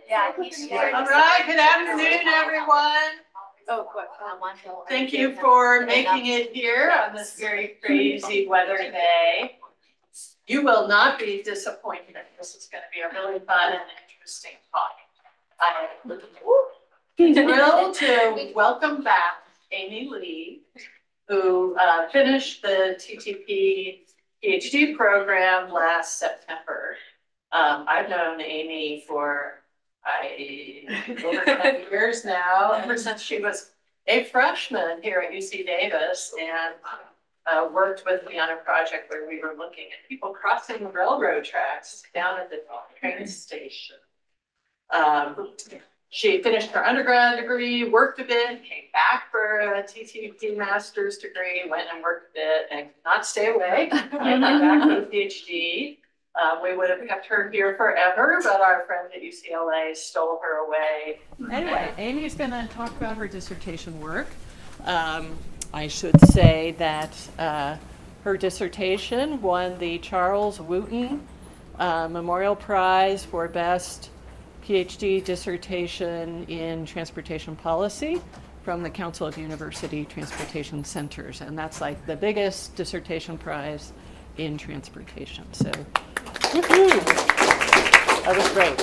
Yeah. All right, good afternoon, everyone. Thank you for making it here on this very crazy weather day. You will not be disappointed. This is going to be a really fun and interesting talk. I'm thrilled to welcome back Amy Lee, who finished the TTP PhD program last September. I've known Amy for over 10 years now, ever since she was a freshman here at UC Davis, and worked with me on a project where we were looking at people crossing the railroad tracks down at the train station. She finished her undergrad degree, worked a bit, came back for a TTP master's degree, went and worked a bit, and could not stay away. Came back for a PhD. We would have kept her here forever, but our friend at UCLA stole her away. Anyway, Amy's going to talk about her dissertation work. I should say that her dissertation won the Charles Wooten Memorial Prize for Best PhD Dissertation in Transportation Policy from the Council of University Transportation Centers. And that's like the biggest dissertation prize in transportation. So, that was great.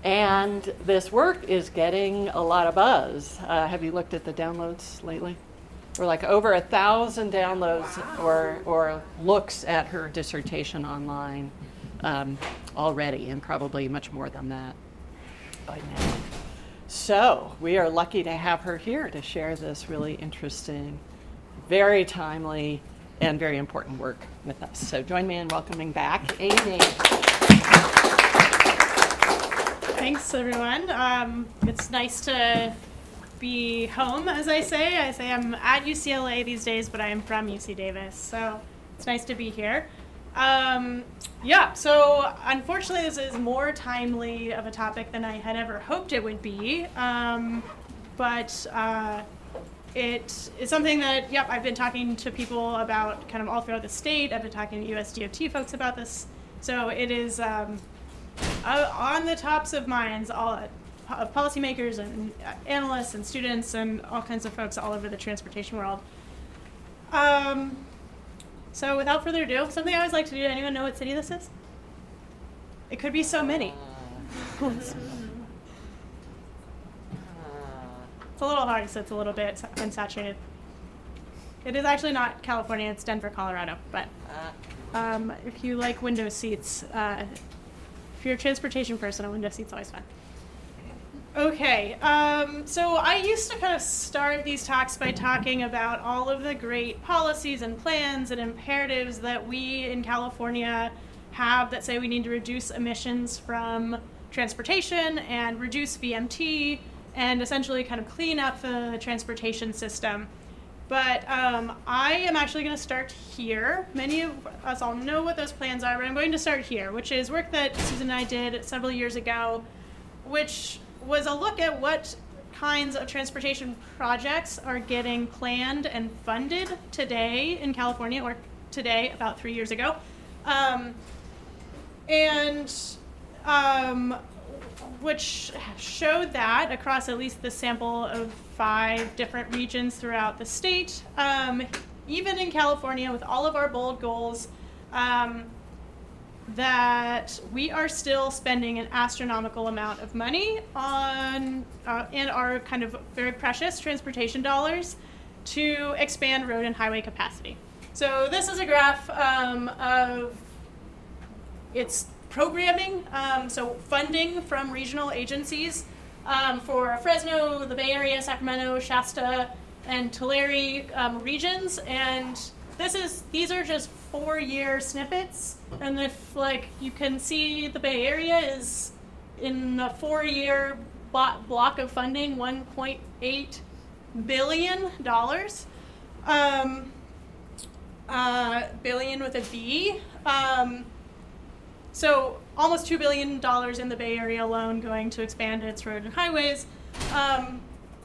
And this work is getting a lot of buzz. Have you looked at the downloads lately? We're like over 1,000 downloads or looks at her dissertation online already, and probably much more than that by now. So we are lucky to have her here to share this really interesting, very timely, and very important work with us. So join me in welcoming back Amy. Thanks, everyone. It's nice to be home, as I say. I say I'm at UCLA these days, but I am from UC Davis, so it's nice to be here. Yeah, so unfortunately this is more timely of a topic than I had ever hoped it would be, but it is something that, yep, I've been talking to people about kind of all throughout the state. I've been talking to USDOT folks about this, so it is on the tops of minds of policymakers and analysts and students and all kinds of folks all over the transportation world. So without further ado, something I always like to do, anyone know what city this is? It could be so many. It's a little hard, so it's a little bit unsaturated. It is actually not California, it's Denver, Colorado. But if you like window seats, if you're a transportation person, a window seat's always fun. Okay, so I used to kind of start these talks by talking about all of the great policies and plans and imperatives that we in California have that say we need to reduce emissions from transportation and reduce VMT and essentially kind of clean up the transportation system. But I am actually going to start here. Many of us all know what those plans are, but I'm going to start here, which is work that Susan and I did several years ago, which was a look at what kinds of transportation projects are getting planned and funded today in California, or today, about 3 years ago. Which showed that across at least the sample of 5 different regions throughout the state, even in California with all of our bold goals, that we are still spending an astronomical amount of money on and our kind of very precious transportation dollars to expand road and highway capacity. So this is a graph of its programming, so funding from regional agencies for Fresno, the Bay Area, Sacramento, Shasta, and Tulare regions, and these are just 4-year snippets, and if you can see the Bay Area is in a 4-year block of funding, $1.8 billion, billion with a B. So almost $2 billion in the Bay Area alone going to expand its road and highways.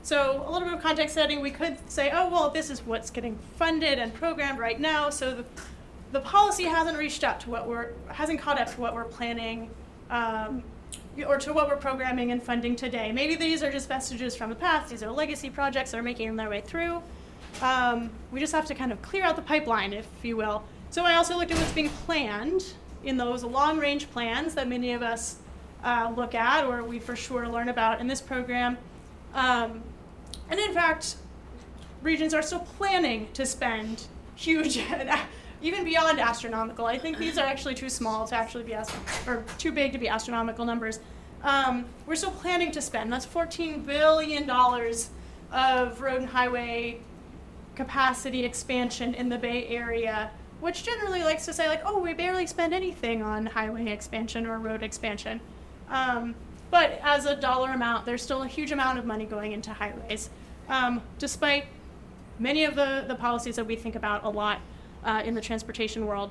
So a little bit of context setting, we could say, oh, well, this is what's getting funded and programmed right now. So the policy hasn't reached out to hasn't caught up to what we're planning or to what we're programming and funding today. Maybe these are just vestiges from the past. These are legacy projects that are making their way through. We just have to kind of clear out the pipeline, if you will. So I also looked at what's being planned in those long-range plans that many of us look at, or we for sure learn about in this program. And in fact, regions are still planning to spend huge, even beyond astronomical. I think these are actually too small to actually be, or too big to be astronomical numbers. We're still planning to spend, that's $14 billion of road and highway capacity expansion in the Bay Area, which generally likes to say like, oh, we barely spend anything on highway expansion or road expansion. But as a dollar amount, there's still a huge amount of money going into highways, despite many of the policies that we think about a lot in the transportation world.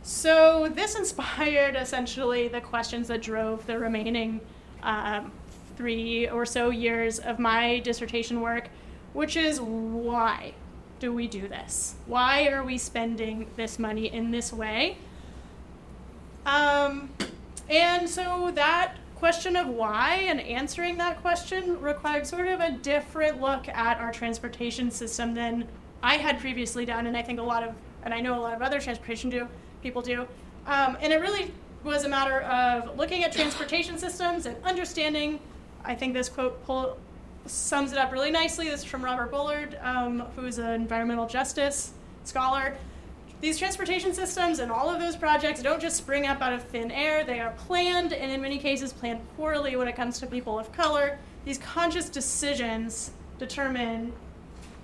So this inspired essentially the questions that drove the remaining 3 or so years of my dissertation work, which is why do we do this? Why are we spending this money in this way? And so that question of why and answering that question required sort of a different look at our transportation system than I had previously done, and I think I know a lot of other transportation people do. And it really was a matter of looking at transportation systems and understanding, I think this quote sums it up really nicely. This is from Robert Bullard, who's an environmental justice scholar. These transportation systems and all of those projects don't just spring up out of thin air. They are planned, and in many cases planned poorly when it comes to people of color. These conscious decisions determine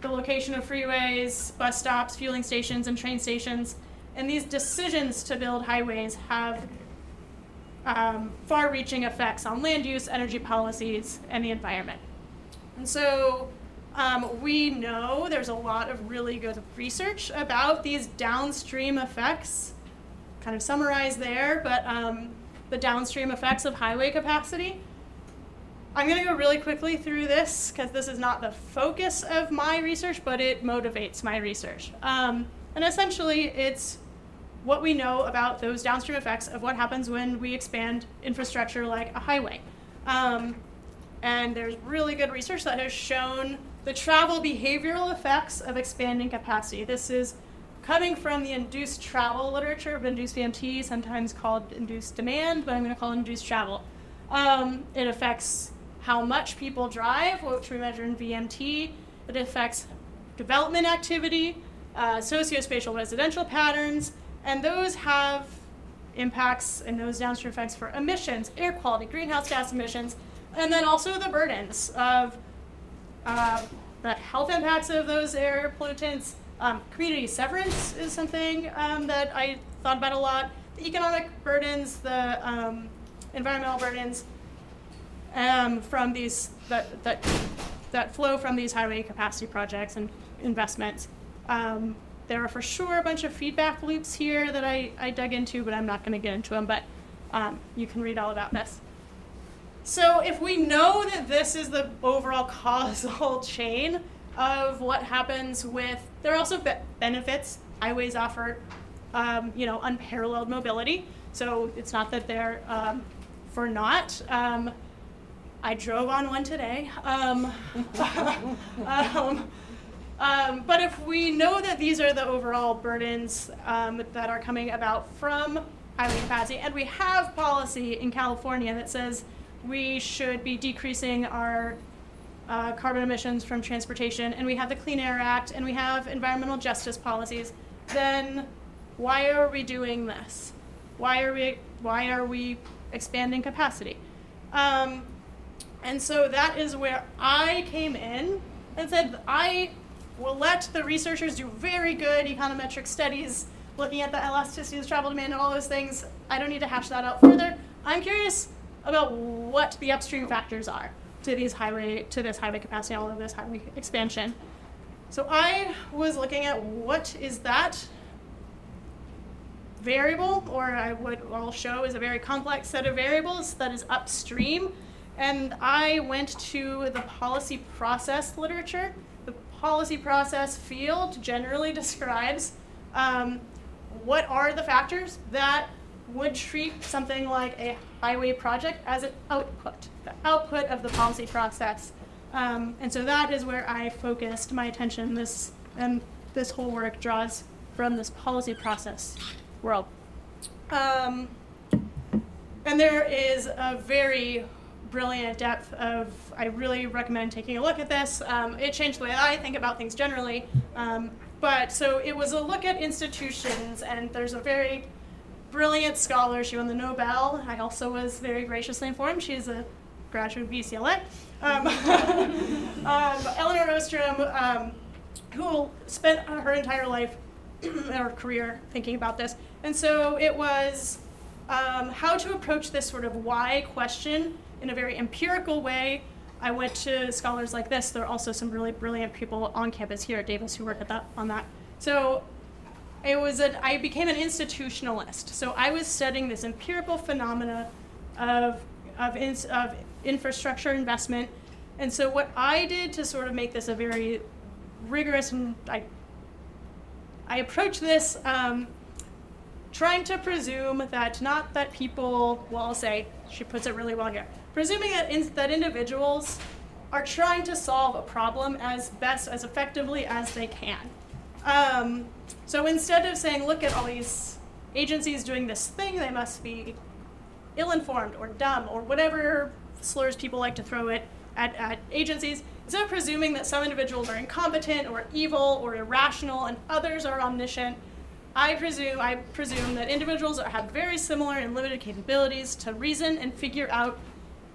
the location of freeways, bus stops, fueling stations, and train stations. And these decisions to build highways have far-reaching effects on land use, energy policies, and the environment. And so we know there's a lot of really good research about these downstream effects, kind of summarized there, but the downstream effects of highway capacity. I'm going to go really quickly through this because this is not the focus of my research, but it motivates my research. And essentially, it's what we know about those downstream effects of what happens when we expand infrastructure like a highway. And there's really good research that has shown the travel behavioral effects of expanding capacity. This is coming from the induced travel literature of induced VMT, sometimes called induced demand, but I'm going to call it induced travel. It affects how much people drive, which we measure in VMT. It affects development activity, sociospatial residential patterns, and those have impacts and those downstream effects for emissions, air quality, greenhouse gas emissions, and then also the burdens of the health impacts of those air pollutants. Community severance is something that I thought about a lot. The economic burdens, the environmental burdens from these that flow from these highway capacity projects and investments. There are for sure a bunch of feedback loops here that I dug into, but I'm not going to get into them, but you can read all about this. So if we know that this is the overall causal chain of what happens with, there are also benefits. Highways offer, unparalleled mobility. So it's not that they're for naught. I drove on one today. But if we know that these are the overall burdens that are coming about from highway capacity, and we have policy in California that says we should be decreasing our carbon emissions from transportation, and we have the Clean Air Act, and we have environmental justice policies, then why are we doing this? Why are we expanding capacity? And so that is where I came in and said, I will let the researchers do very good econometric studies looking at the elasticity of travel demand and all those things. I don't need to hash that out further. I'm curious about what the upstream factors are to this highway capacity, all of this highway expansion. So I was looking at what is that variable, or I'll show is a very complex set of variables that is upstream. And I went to the policy process literature. The policy process field generally describes what are the factors that would treat something like a highway project as an output, the output of the policy process. And so that is where I focused my attention. This whole work draws from this policy process world. And there is a very brilliant depth of, I really recommend taking a look at this. It changed the way I think about things generally. But so it was a look at institutions, and there's a very brilliant scholar. She won the Nobel. I also was very graciously informed. She's a graduate of UCLA. Eleanor Ostrom, who spent her entire life, or career, thinking about this. And so it was how to approach this sort of why question in a very empirical way. I went to scholars like this. There are also some really brilliant people on campus here at Davis who work on that. So I became an institutionalist. So I was studying this empirical phenomena of infrastructure investment. And so what I did to sort of make this a very rigorous, and I approached this trying to presume that, not that people, well, I'll say, she puts it really well here, presuming that individuals are trying to solve a problem as effectively as they can. So instead of saying, look at all these agencies doing this thing, they must be ill-informed or dumb or whatever slurs people like to throw it at agencies, instead of presuming that some individuals are incompetent or evil or irrational and others are omniscient, I presume that individuals have very similar and limited capabilities to reason and figure out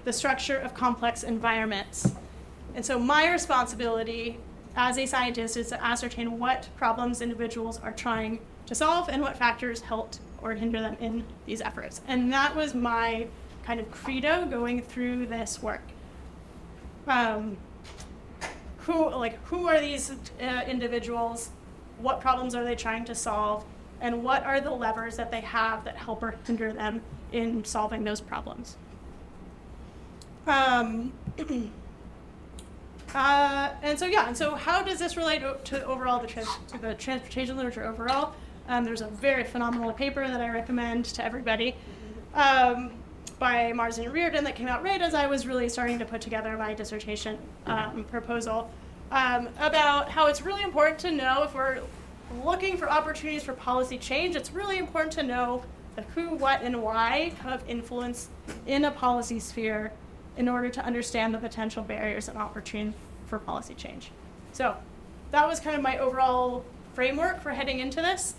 the structure of complex environments. And so my responsibility as a scientist is to ascertain what problems individuals are trying to solve and what factors help or hinder them in these efforts. And that was my kind of credo going through this work. Who are these individuals? What problems are they trying to solve? And what are the levers that they have that help or hinder them in solving those problems? And so how does this relate to overall the transportation literature overall? There's a very phenomenal paper that I recommend to everybody by Marsden and Reardon that came out right as I was really starting to put together my dissertation proposal about how it's really important to know, if we're looking for opportunities for policy change, it's really important to know the who, what, and why of influence in a policy sphere in order to understand the potential barriers and opportunities for policy change. So that was kind of my overall framework for heading into this.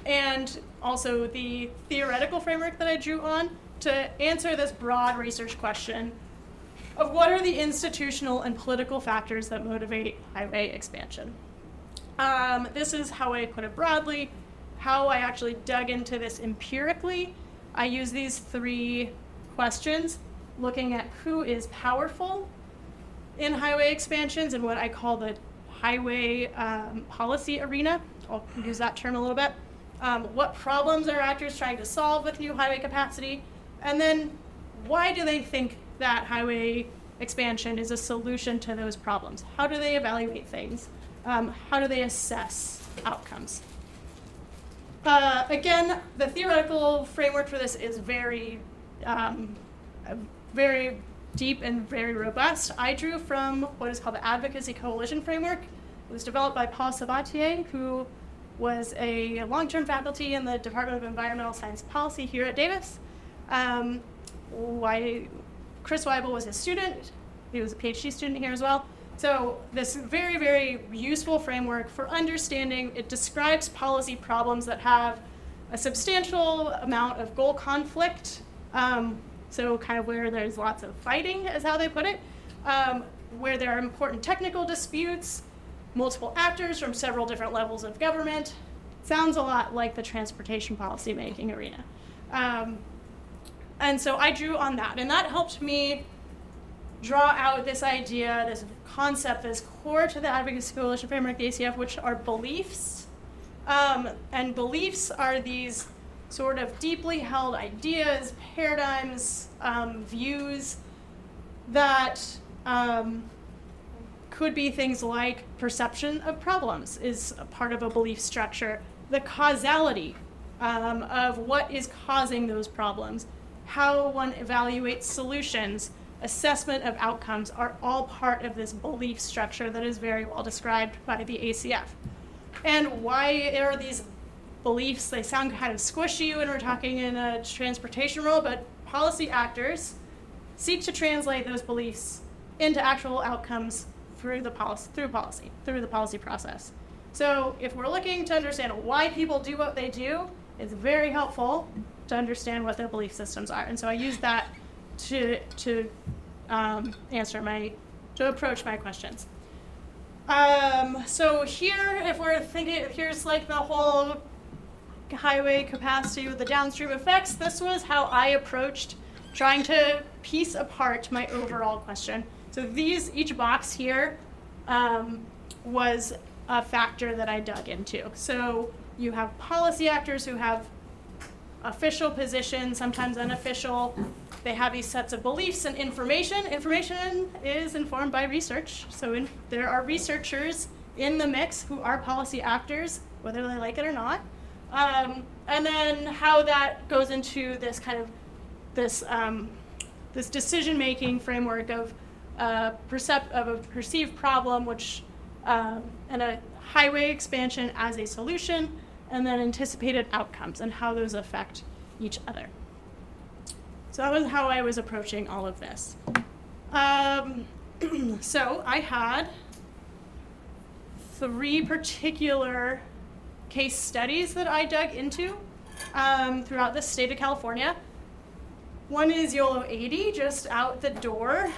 And also the theoretical framework that I drew on to answer this broad research question of what are the institutional and political factors that motivate highway expansion. This is how I put it broadly, how I actually dug into this empirically. I use these 3 questions, looking at who is powerful in highway expansions and what I call the highway policy arena. I'll use that term a little bit. What problems are actors trying to solve with new highway capacity? And then why do they think that highway expansion is a solution to those problems? How do they evaluate things? How do they assess outcomes? Again, the theoretical framework for this is very deep and very robust. I drew from what is called the Advocacy Coalition Framework. It was developed by Paul Sabatier, who was a long-term faculty in the Department of Environmental Science Policy here at Davis. Chris Weibel was his student. He was a PhD student here as well. So this very, very useful framework for understanding, it describes policy problems that have a substantial amount of goal conflict. So kind of where there's lots of fighting is how they put it, where there are important technical disputes, multiple actors from several different levels of government. Sounds a lot like the transportation policy making arena. And so I drew on that, and that helped me draw out this idea, this concept that's core to the Advocacy Coalition Framework, the ACF, which are beliefs. And beliefs are these sort of deeply held ideas, paradigms, views that could be things like perception of problems is a part of a belief structure. the causality of what is causing those problems, how one evaluates solutions, assessment of outcomes are all part of this belief structure that is very well described by the ACF. And why are these beliefs, they sound kind of squishy when we're talking in a transportation role, but policy actors seek to translate those beliefs into actual outcomes through the policy process. So if we're looking to understand why people do what they do, it's very helpful to understand what their belief systems are. And so I use that to approach my questions. So here, if we're thinking, here's like the whole highway capacity with the downstream effects. This was how I approached trying to piece apart my overall question. So each box here was a factor that I dug into. So you have policy actors who have official positions, sometimes unofficial. They have these sets of beliefs and information. Information is informed by research. So there are researchers in the mix who are policy actors, whether they like it or not. And then how that goes into this kind of this decision-making framework of a perceived problem, which and a highway expansion as a solution, and then anticipated outcomes and how those affect each other. So that was how I was approaching all of this. So I had 3 particular case studies that I dug into throughout the state of California. One is YOLO 80, just out the door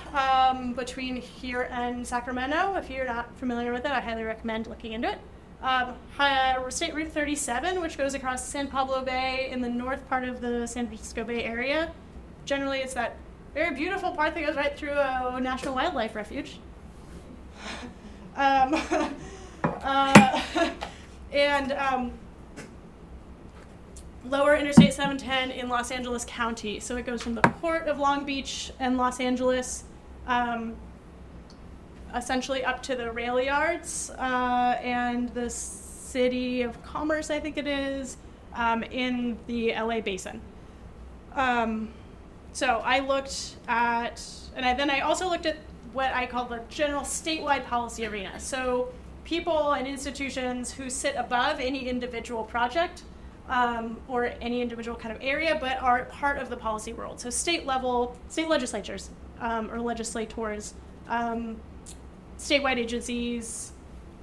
between here and Sacramento. If you're not familiar with it, I highly recommend looking into it. State Route 37, which goes across San Pablo Bay in the north part of the San Francisco Bay Area. Generally, it's that very beautiful part that goes right through a National Wildlife Refuge. Lower Interstate 710 in Los Angeles County. So it goes from the port of Long Beach and Los Angeles essentially up to the rail yards and the City of Commerce, I think it is, in the LA basin. So I looked at, then I also looked at what I call the general statewide policy arena. So people and institutions who sit above any individual project or any individual kind of area, but are part of the policy world. So state legislatures or legislators, statewide agencies,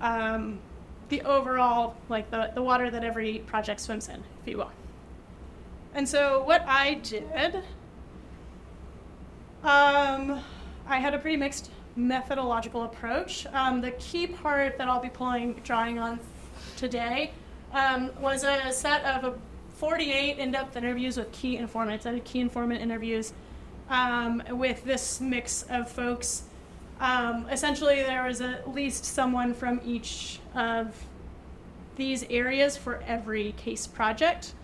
the overall, like the water that every project swims in, if you will. And so what I did, I had a pretty mixed methodological approach. The key part that I'll be drawing on today was a set of 48 in-depth interviews with key informants. I did key informant interviews with this mix of folks. Essentially, there was at least someone from each of these areas for every case project.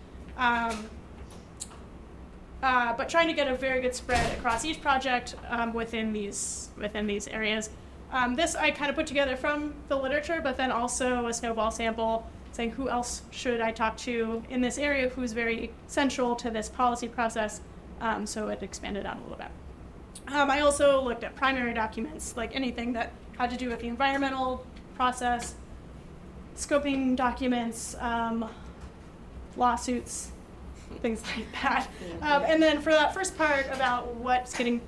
But trying to get a very good spread across each project within these areas. This I kind of put together from the literature, but then also a snowball sample saying who else should I talk to in this area who's very central to this policy process, so it expanded out a little bit. I also looked at primary documents, like anything that had to do with the environmental process, scoping documents, lawsuits, things like that. And then for that first part about what's getting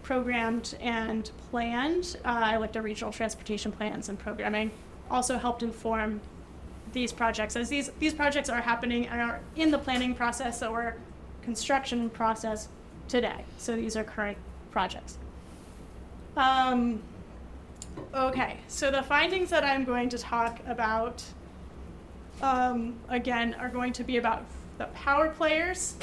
programmed and planned, I looked at regional transportation plans and programming. Also helped inform these projects, as these projects are happening and are in the planning process or construction process today. So these are current projects. Okay, so the findings that I'm going to talk about, again, are going to be about the power players,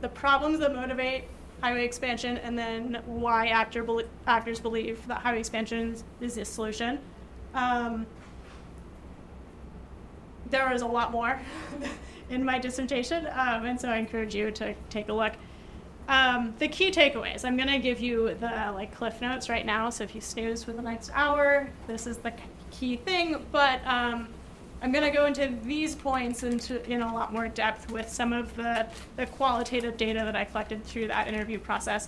the problems that motivate highway expansion, and then why actors believe that highway expansion is the solution. There is a lot more in my dissertation, and so I encourage you to take a look. The key takeaways, I'm going to give you the cliff notes right now, so if you snooze for the next hour, this is the key thing, but I'm going to go into these points in a lot more depth with some of the qualitative data that I collected through that interview process.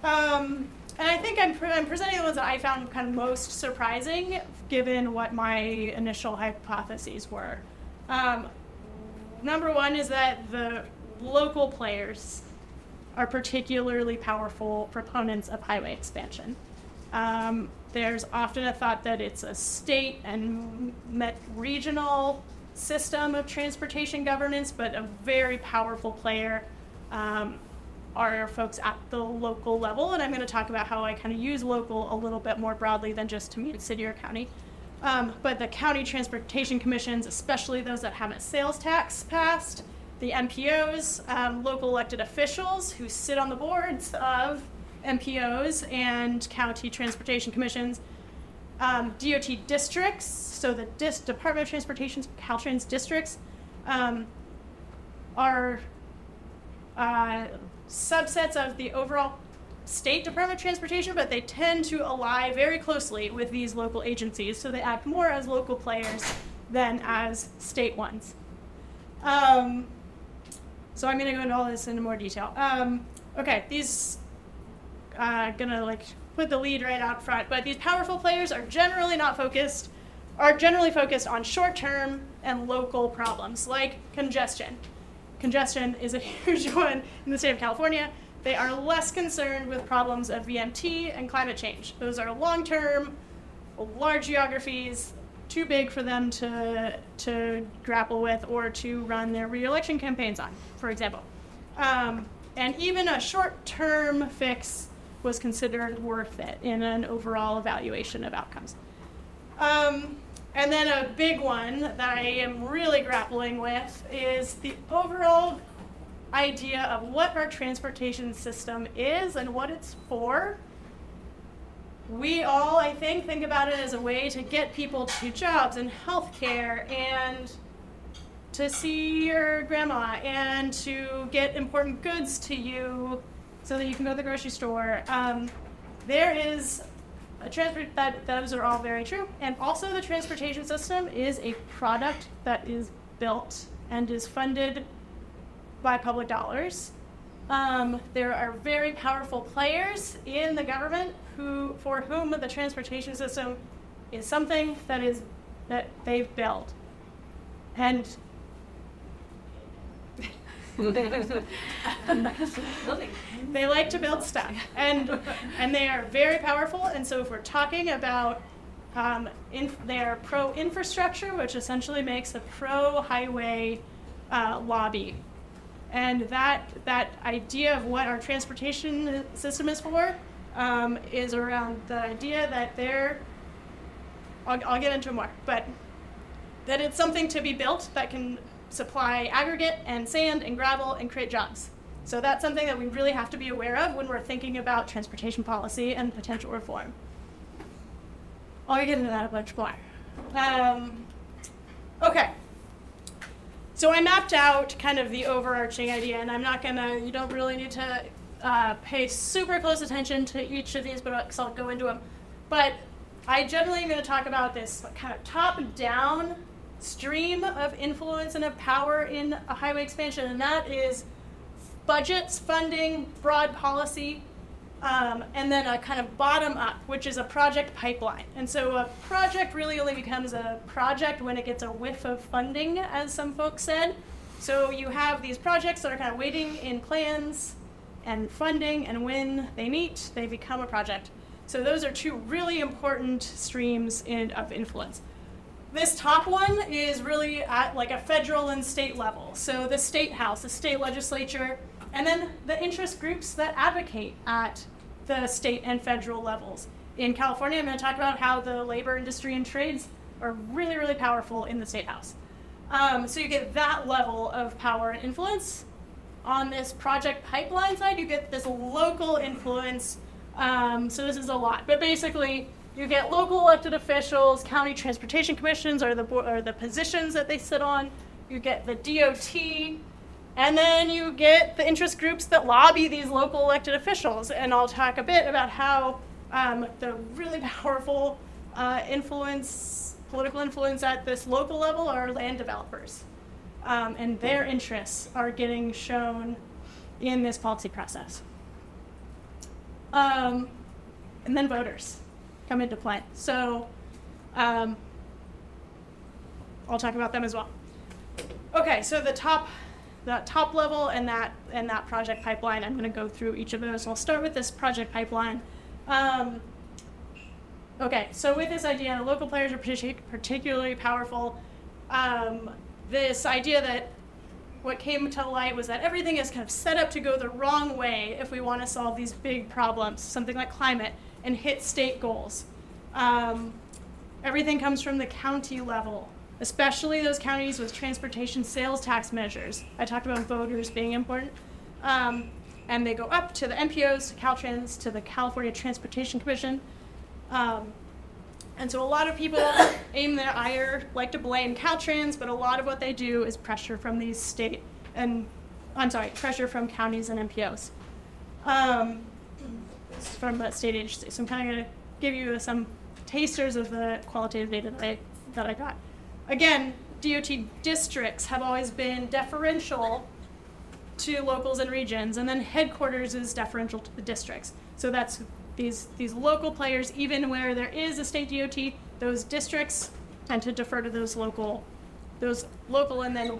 And I think I'm presenting the ones that I found kind of most surprising, given what my initial hypotheses were. Number one is that the local players are particularly powerful proponents of highway expansion. There's often a thought that it's a state and regional system of transportation governance, but a very powerful player are folks at the local level. And I'm going to talk about how I kind of use local a little bit more broadly than just to mean city or county. But the county transportation commissions, especially those that have a sales tax passed, the MPOs, local elected officials who sit on the boards of MPOs and county transportation commissions, DOT districts, so the Department of Transportation's Caltrans districts are subsets of the overall state Department of Transportation, but they tend to ally very closely with these local agencies, so they act more as local players than as state ones. So I'm going to go into all this in more detail. Okay, these gonna like put the lead right out front, but these powerful players are generally focused on short-term and local problems like congestion. Congestion is a huge one in the state of California. They are less concerned with problems of VMT and climate change. Those are long-term, large geographies, too big for them to grapple with or to run their re-election campaigns on, for example. And even a short-term fix was considered worth it in an overall evaluation of outcomes. And then a big one that I am really grappling with is the overall idea of what our transportation system is and what it's for. We all, I think about it as a way to get people to jobs and healthcare and to see your grandma and to get important goods to you so that you can go to the grocery store. There is those are all very true. And also the transportation system is a product that is built and is funded by public dollars. There are very powerful players in the government for whom the transportation system is something that they've built. And they like to build stuff, and they are very powerful. And so if we're talking about their pro-infrastructure, which essentially makes a pro-highway lobby, and that idea of what our transportation system is for is around the idea that I'll get into more, but that it's something to be built that can supply aggregate and sand and gravel and create jobs. So that's something that we really have to be aware of when we're thinking about transportation policy and potential reform. I'll get into that a bunch more. Okay. So I mapped out kind of the overarching idea, and you don't really need to pay super close attention to each of these, but I'll go into them. But I generally am going to talk about this kind of top-down stream of influence and of power in a highway expansion, and that is budgets, funding, broad policy, and then a kind of bottom-up, which is a project pipeline. And so a project really only becomes a project when it gets a whiff of funding, as some folks said. So you have these projects that are kind of waiting in plans and funding, and when they meet, they become a project. So those are two really important streams of influence. This top one is really at like a federal and state level. So the state house, the state legislature, and then the interest groups that advocate at the state and federal levels. In California, I'm going to talk about how the labor industry and trades are really, really powerful in the state house. So you get that level of power and influence. On this project pipeline side, you get this local influence. So this is a lot, but basically, you get local elected officials, county transportation commissions are the positions that they sit on. You get the DOT, and then you get the interest groups that lobby these local elected officials. And I'll talk a bit about how the really powerful influence political influence at this local level are land developers. And their interests are getting shown in this policy process. And then voters come into play. So I'll talk about them as well. Okay, so the top level and that project pipeline, I'm going to go through each of those. I'll start with this project pipeline. Okay, so with this idea, the local players are particularly powerful. This idea that what came to light was that everything is kind of set up to go the wrong way if we want to solve these big problems, something like climate, and hit state goals. Everything comes from the county level, especially those counties with transportation sales tax measures. I talked about voters being important. And they go up to the MPOs, to Caltrans, to the California Transportation Commission. And so a lot of people aim their ire, like to blame Caltrans, but a lot of what they do is pressure from these pressure from counties and MPOs. From the state agencies. So I'm kind of going to give you some tasters of the qualitative data that I got. Again, DOT districts have always been deferential to locals and regions, and then headquarters is deferential to the districts. So that's these local players, even where there is a state DOT, those districts tend to defer to those local and then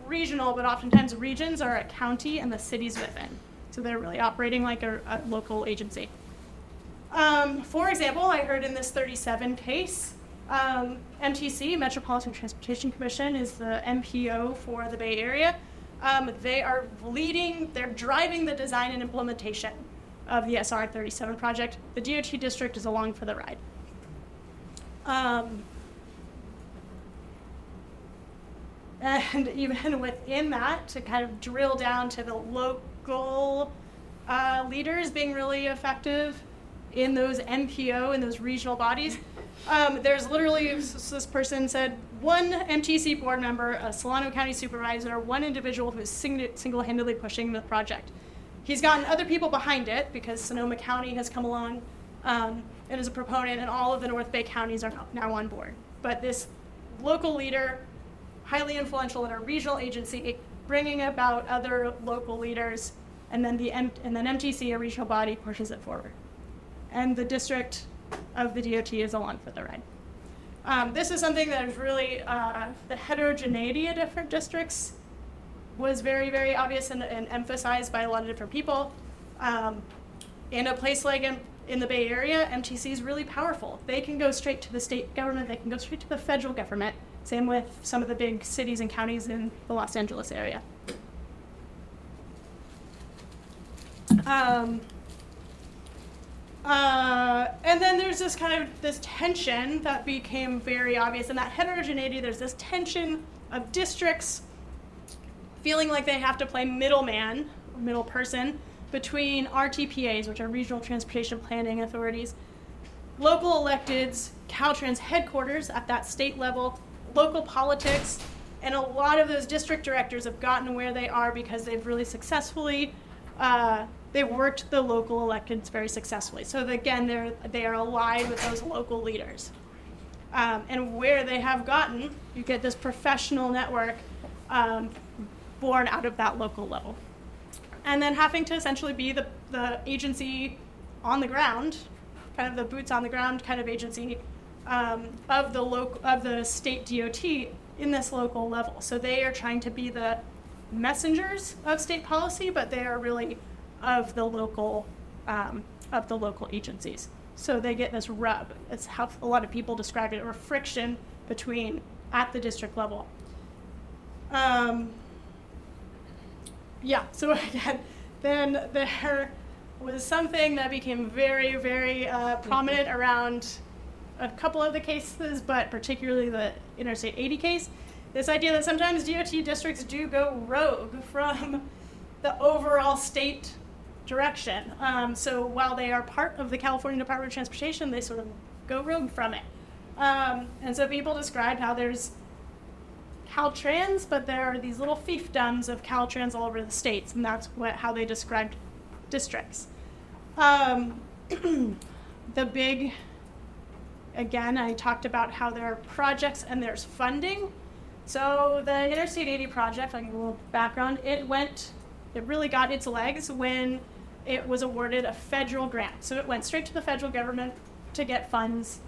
regional, but oftentimes regions are a county and the cities within. So they're really operating like a local agency. For example, I heard in this 37 case, MTC, Metropolitan Transportation Commission, is the MPO for the Bay Area. They are they're driving the design and implementation of the SR 37 project. The DOT district is along for the ride. And even within that, to kind of drill down to the local leaders being really effective in those MPO and those regional bodies, there's literally, this person said, one MTC board member, a Solano County supervisor, one individual who's single-handedly pushing the project. He's gotten other people behind it because Sonoma County has come along and is a proponent, and all of the North Bay counties are now on board. But this local leader, highly influential in a regional agency, bringing about other local leaders, and then MTC, a regional body, pushes it forward. And the district of the DOT is along for the ride. This is something that is really, the heterogeneity of different districts was very, very obvious and emphasized by a lot of different people. In a place like in the Bay Area, MTC is really powerful. They can go straight to the state government, they can go straight to the federal government. Same with some of the big cities and counties in the Los Angeles area. And then there's this tension that became very obvious. In that heterogeneity, there's this tension of districts feeling like they have to play middleman, or middle person, between RTPAs, which are Regional Transportation Planning Authorities, local electeds, Caltrans headquarters at that state level, local politics, and a lot of those district directors have gotten where they are because they've really successfully they worked the local electeds very successfully. So again, they are allied with those local leaders. And where they have gotten, you get this professional network born out of that local level. And then having to essentially be the agency on the ground, kind of the boots on the ground kind of agency of the state DOT in this local level. So they are trying to be the messengers of state policy, but they are really of the local agencies. So they get this rub. It's how a lot of people describe it, or friction between at the district level. Yeah, so again, then there was something that became very, very prominent around a couple of the cases, but particularly the Interstate 80 case. This idea that sometimes DOT districts do go rogue from the overall state direction. So while they are part of the California Department of Transportation, they sort of go rogue from it. And so people described how there's Caltrans, but there are these little fiefdoms of Caltrans all over the states, and that's how they described districts. The big Again, I talked about how there are projects and there's funding. So the Interstate 80 project, like a little background, it really got its legs when it was awarded a federal grant. So it went straight to the federal government to get funds,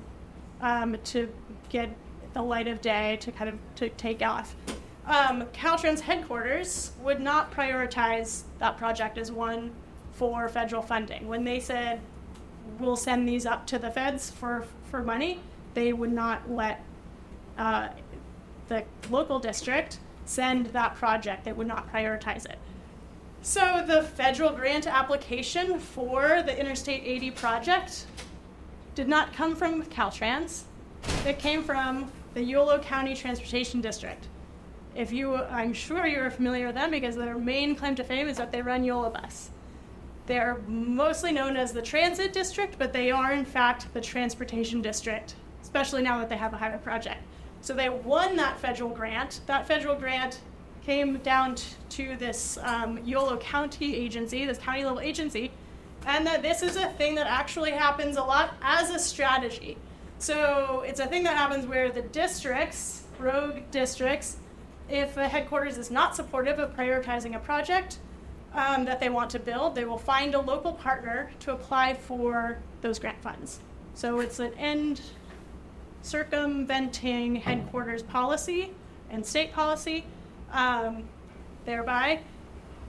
to get the light of day, to take off. Caltrans headquarters would not prioritize that project as one for federal funding. When they said, we'll send these up to the feds for money, they would not let the local district send that project. They would not prioritize it. So the federal grant application for the Interstate 80 project did not come from Caltrans. It came from the UCLA County Transportation District. I'm sure you're familiar with them because their main claim to fame is that they run UCLA bus. They're mostly known as the transit district, but they are in fact the transportation district, especially now that they have a highway project. So they won that federal grant. That federal grant came down to this UCLA County agency, this county level agency, and that this is a thing that actually happens a lot as a strategy. So it's a thing that happens where the districts, rogue districts, if a headquarters is not supportive of prioritizing a project that they want to build, they will find a local partner to apply for those grant funds. So it's an end circumventing headquarters policy and state policy, thereby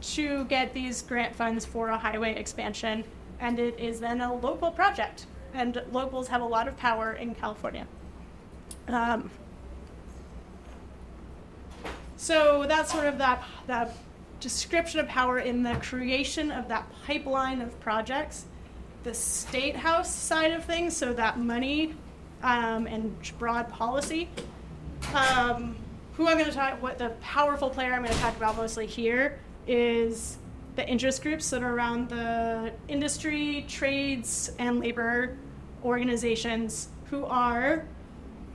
to get these grant funds for a highway expansion, and it is then a local project, and locals have a lot of power in California. So that's sort of that description of power in the creation of that pipeline of projects. The State House side of things, so that money and broad policy. What the powerful player I'm going to talk about mostly here is the interest groups that are around the industry, trades, and labor organizations who are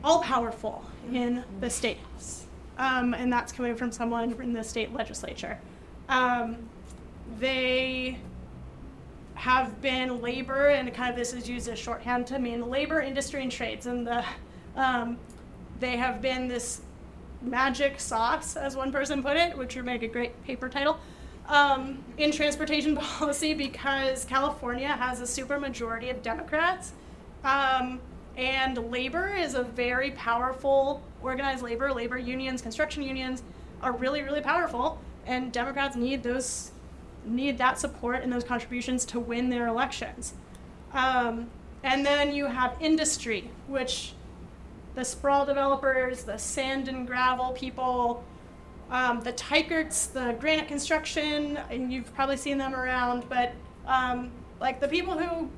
all powerful in the State House. And that's coming from someone in the state legislature. They have been labor, and kind of this is used as shorthand to mean labor, industry, and trades. And they have been this magic sauce, as one person put it, which would make a great paper title, in transportation policy, because California has a supermajority of Democrats. And labor is a very powerful, organized labor unions, construction unions are really, really powerful, and Democrats need that support and those contributions to win their elections. And then you have industry, which the sprawl developers, the sand and gravel people, the Tykerts, the granite construction, and you've probably seen them around, but like the people who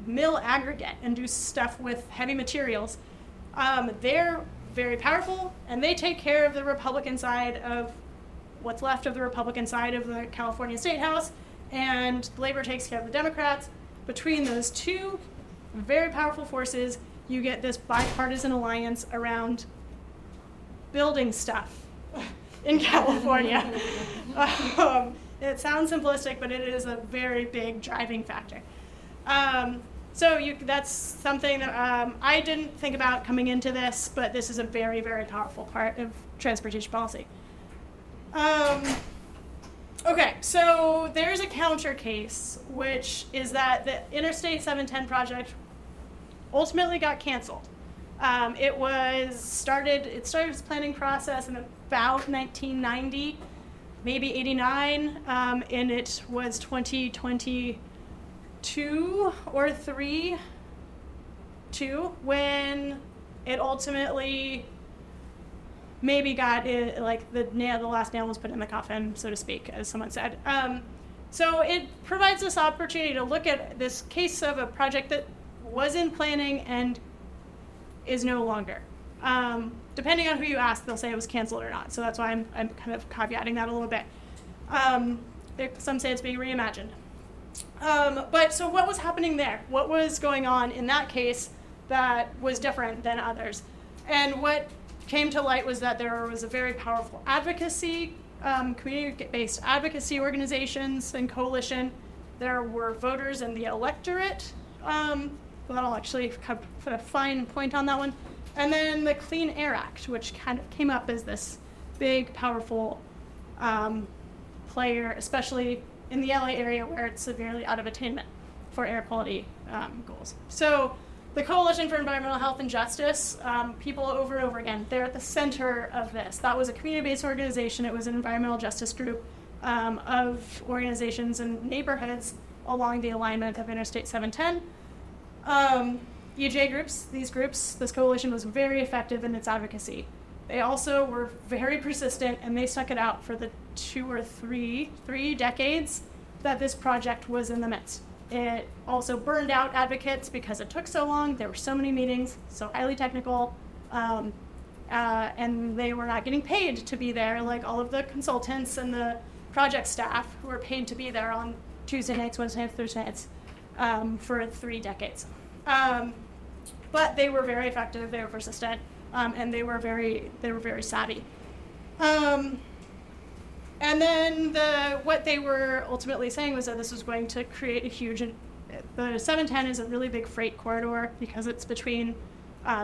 mill aggregate and do stuff with heavy materials, they're very powerful, and they take care of the Republican side of what's left of the Republican side of the California State House, and labor takes care of the Democrats. Between those two very powerful forces, you get this bipartisan alliance around building stuff in California. It sounds simplistic, but it is a very big driving factor. That's something that I didn't think about coming into this, but this is a very, very powerful part of transportation policy. Okay, so there's a counter case, which is that the Interstate 710 project ultimately got canceled. It started its planning process in about 1990, maybe 89, and it was 2022 or 3 when it ultimately maybe got it, like the last nail was put in the coffin, so to speak, as someone said. So it provides this opportunity to look at this case of a project that was in planning and is no longer. Depending on who you ask, they'll say it was canceled or not. So that's why I'm kind of caveating that a little bit. Some say it's being reimagined. But so what was happening there? What was going on in that case that was different than others? And what came to light was that there was a very powerful advocacy, community-based advocacy organizations and coalition. There were voters in the electorate that'll actually kind of put a fine point on that one. And then the Clean Air Act, which kind of came up as this big, powerful player, especially in the LA area where it's severely out of attainment for air quality goals. So the Coalition for Environmental Health and Justice, people over and over again, they're at the center of this. That was a community-based organization. It was an environmental justice group of organizations and neighborhoods along the alignment of Interstate 710. EJ groups, this coalition was very effective in its advocacy. They also were very persistent, and they stuck it out for the 2 or 3 decades that this project was in the midst. It also burned out advocates because it took so long. There were so many meetings, so highly technical, and they were not getting paid to be there like all of the consultants and the project staff who were paid to be there on Tuesday nights, Wednesday nights, Thursday nights for 3 decades. But they were very effective, they were persistent, and they were very savvy. And then what they were ultimately saying was that this was going to create a huge, the 710 is a really big freight corridor because it's between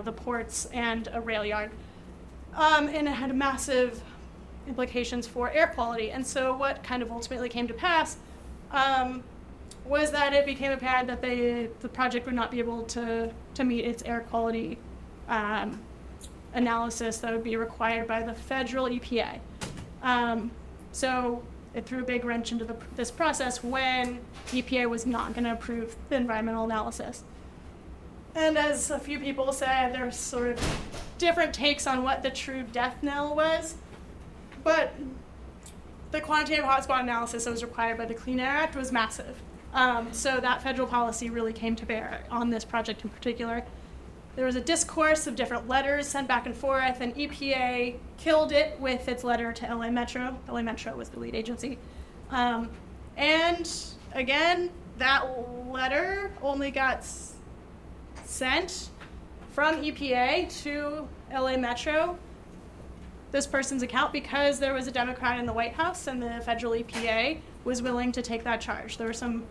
the ports and a rail yard. And it had massive implications for air quality. And so what kind of ultimately came to pass was that it became apparent that the project would not be able to meet its air quality analysis that would be required by the federal EPA. So it threw a big wrench into this process when EPA was not going to approve the environmental analysis. And as a few people said, there's sort of different takes on what the true death knell was, but the quantitative hotspot analysis that was required by the Clean Air Act was massive. So that federal policy really came to bear on this project in particular. There was a discourse of different letters sent back and forth, and EPA killed it with its letter to LA Metro. LA Metro was the lead agency. And again, that letter only got sent from EPA to LA Metro, this person's account, because there was a Democrat in the White House and the federal EPA was willing to take that charge. There was some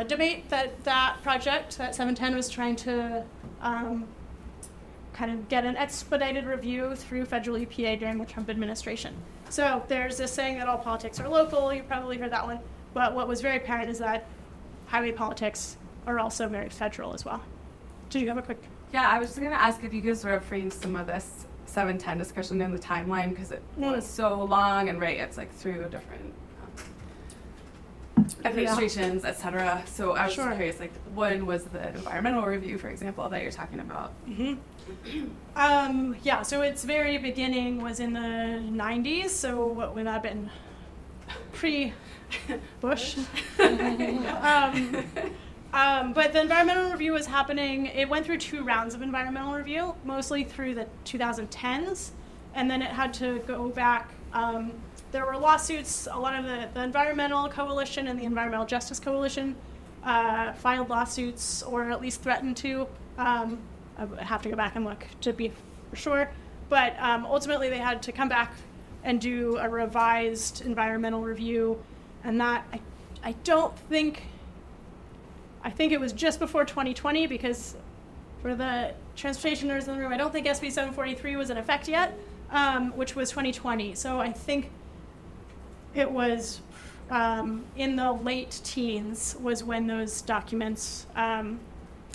debate that project, that 710, was trying to kind of get an expedited review through federal EPA during the Trump administration. So there's this saying that all politics are local. You probably heard that one. But what was very apparent is that highway politics are also very federal as well. Did you have a quick? Yeah, I was just going to ask if you could sort of frame some of this 710 discussion in the timeline, because it was so long and it's like through different administrations, et cetera. So I was just curious, like, when was the environmental review, for example, that you're talking about? Yeah, so its very beginning was in the 90s, so what would that have been? Pre-Bush. But the environmental review was happening. It went through 2 rounds of environmental review, mostly through the 2010s, and then it had to go back. There were lawsuits. A lot of the Environmental Coalition and the Environmental Justice Coalition filed lawsuits, or at least threatened to. I would have to go back and look to be for sure. But ultimately, they had to come back and do a revised environmental review, and that I think it was just before 2020, because for the transportation nerds in the room, I don't think SB 743 was in effect yet, which was 2020. So I think it was in the late teens was when those documents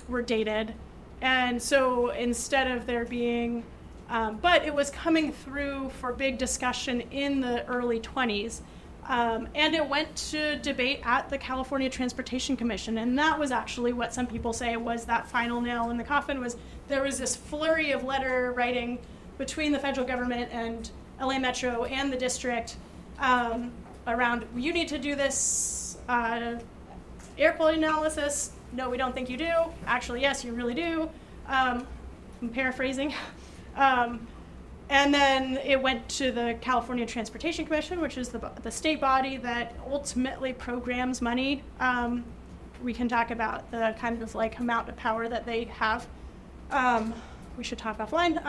were dated. And so instead of there being, but it was coming through for big discussion in the early 20s. And it went to debate at the California Transportation Commission, and that was actually what some people say was that final nail in the coffin. Was there was this flurry of letter writing between the federal government and LA Metro and the district around, you need to do this air quality analysis. No, we don't think you do. Actually, yes, you really do. I'm paraphrasing. And then it went to the California Transportation Commission, which is the state body that ultimately programs money. We can talk about the kind of like amount of power that they have. We should talk offline.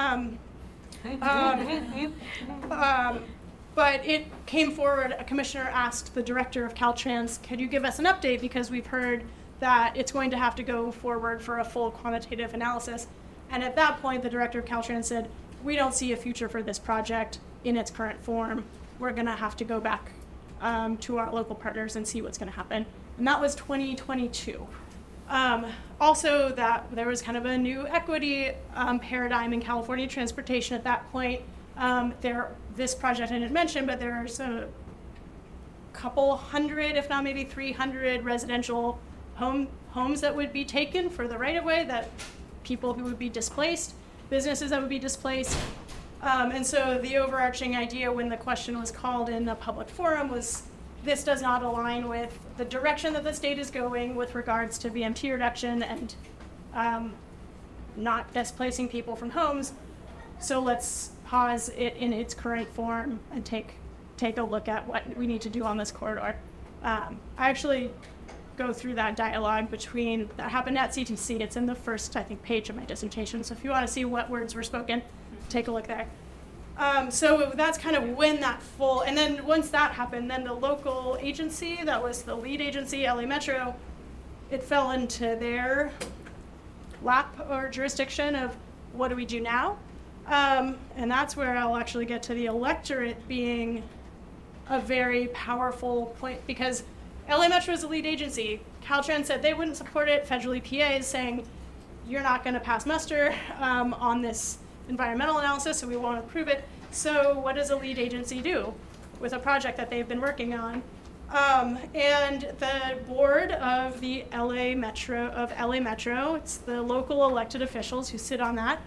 But it came forward, a commissioner asked the director of Caltrans, could you give us an update, because we've heard that it's going to have to go forward for a full quantitative analysis. And at that point, the director of Caltrans said, we don't see a future for this project in its current form. We're going to have to go back to our local partners and see what's going to happen. And that was 2022. Also, that there was kind of a new equity paradigm in California transportation at that point. This project I didn't mention, but there's a couple hundred, if not maybe 300 residential homes that would be taken for the right-of-way, that people who would be displaced, businesses that would be displaced. And so the overarching idea when the question was called in a public forum was, this does not align with the direction that the state is going with regards to VMT reduction and not displacing people from homes. So let's pause it in its current form and take a look at what we need to do on this corridor. I actually go through that dialogue that happened at CTC. It's in the first, I think, page of my dissertation. So if you want to see what words were spoken, take a look there. So that's kind of when and then once that happened, then the local agency, that was the lead agency, LA Metro, it fell into their lap or jurisdiction of what do we do now? And that's where I'll actually get to the electorate being a very powerful point, because LA Metro is the lead agency. Caltrans said they wouldn't support it. Federal EPA is saying, you're not going to pass muster on this environmental analysis, so we won't approve it. So what does a lead agency do with a project that they've been working on? And the board of the LA Metro, it's the local elected officials who sit on that,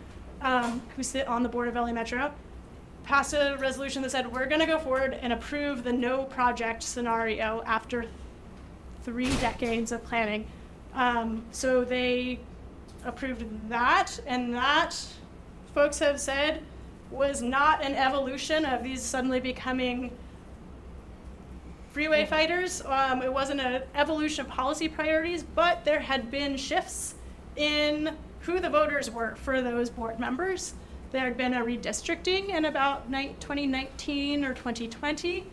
who sit on the board of LA Metro, passed a resolution that said, we're going to go forward and approve the no project scenario after 3 decades of planning. So they approved that, and that, folks have said, was not an evolution of these suddenly becoming freeway fighters. It wasn't an evolution of policy priorities, but there had been shifts in who the voters were for those board members. There had been a redistricting in about 2019 or 2020.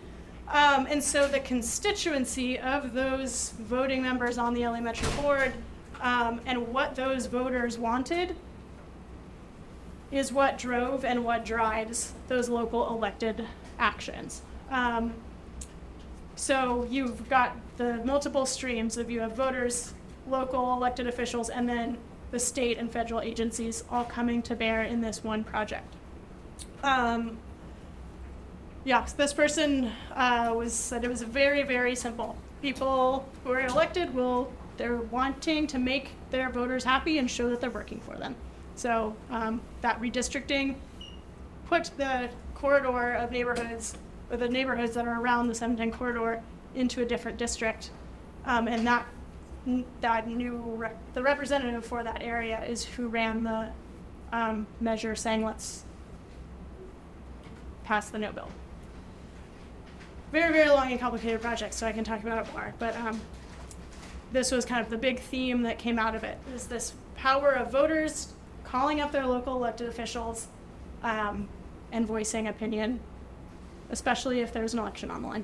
And so the constituency of those voting members on the LA Metro board and what those voters wanted is what drove and what drives those local elected actions. So you've got the multiple streams of you have voters, local elected officials, and then the state and federal agencies all coming to bear in this one project. Yeah, this person said it was very, very simple. People who are elected they're wanting to make their voters happy and show that they're working for them. So that redistricting put the corridor of neighborhoods, or the neighborhoods that are around the 710 corridor, into a different district. And the representative for that area is who ran the measure saying, let's pass the no bill. Very, very long and complicated project, so I can talk about it more. But this was kind of the big theme that came out of it, is this power of voters calling up their local elected officials and voicing opinion, especially if there's an election on the line.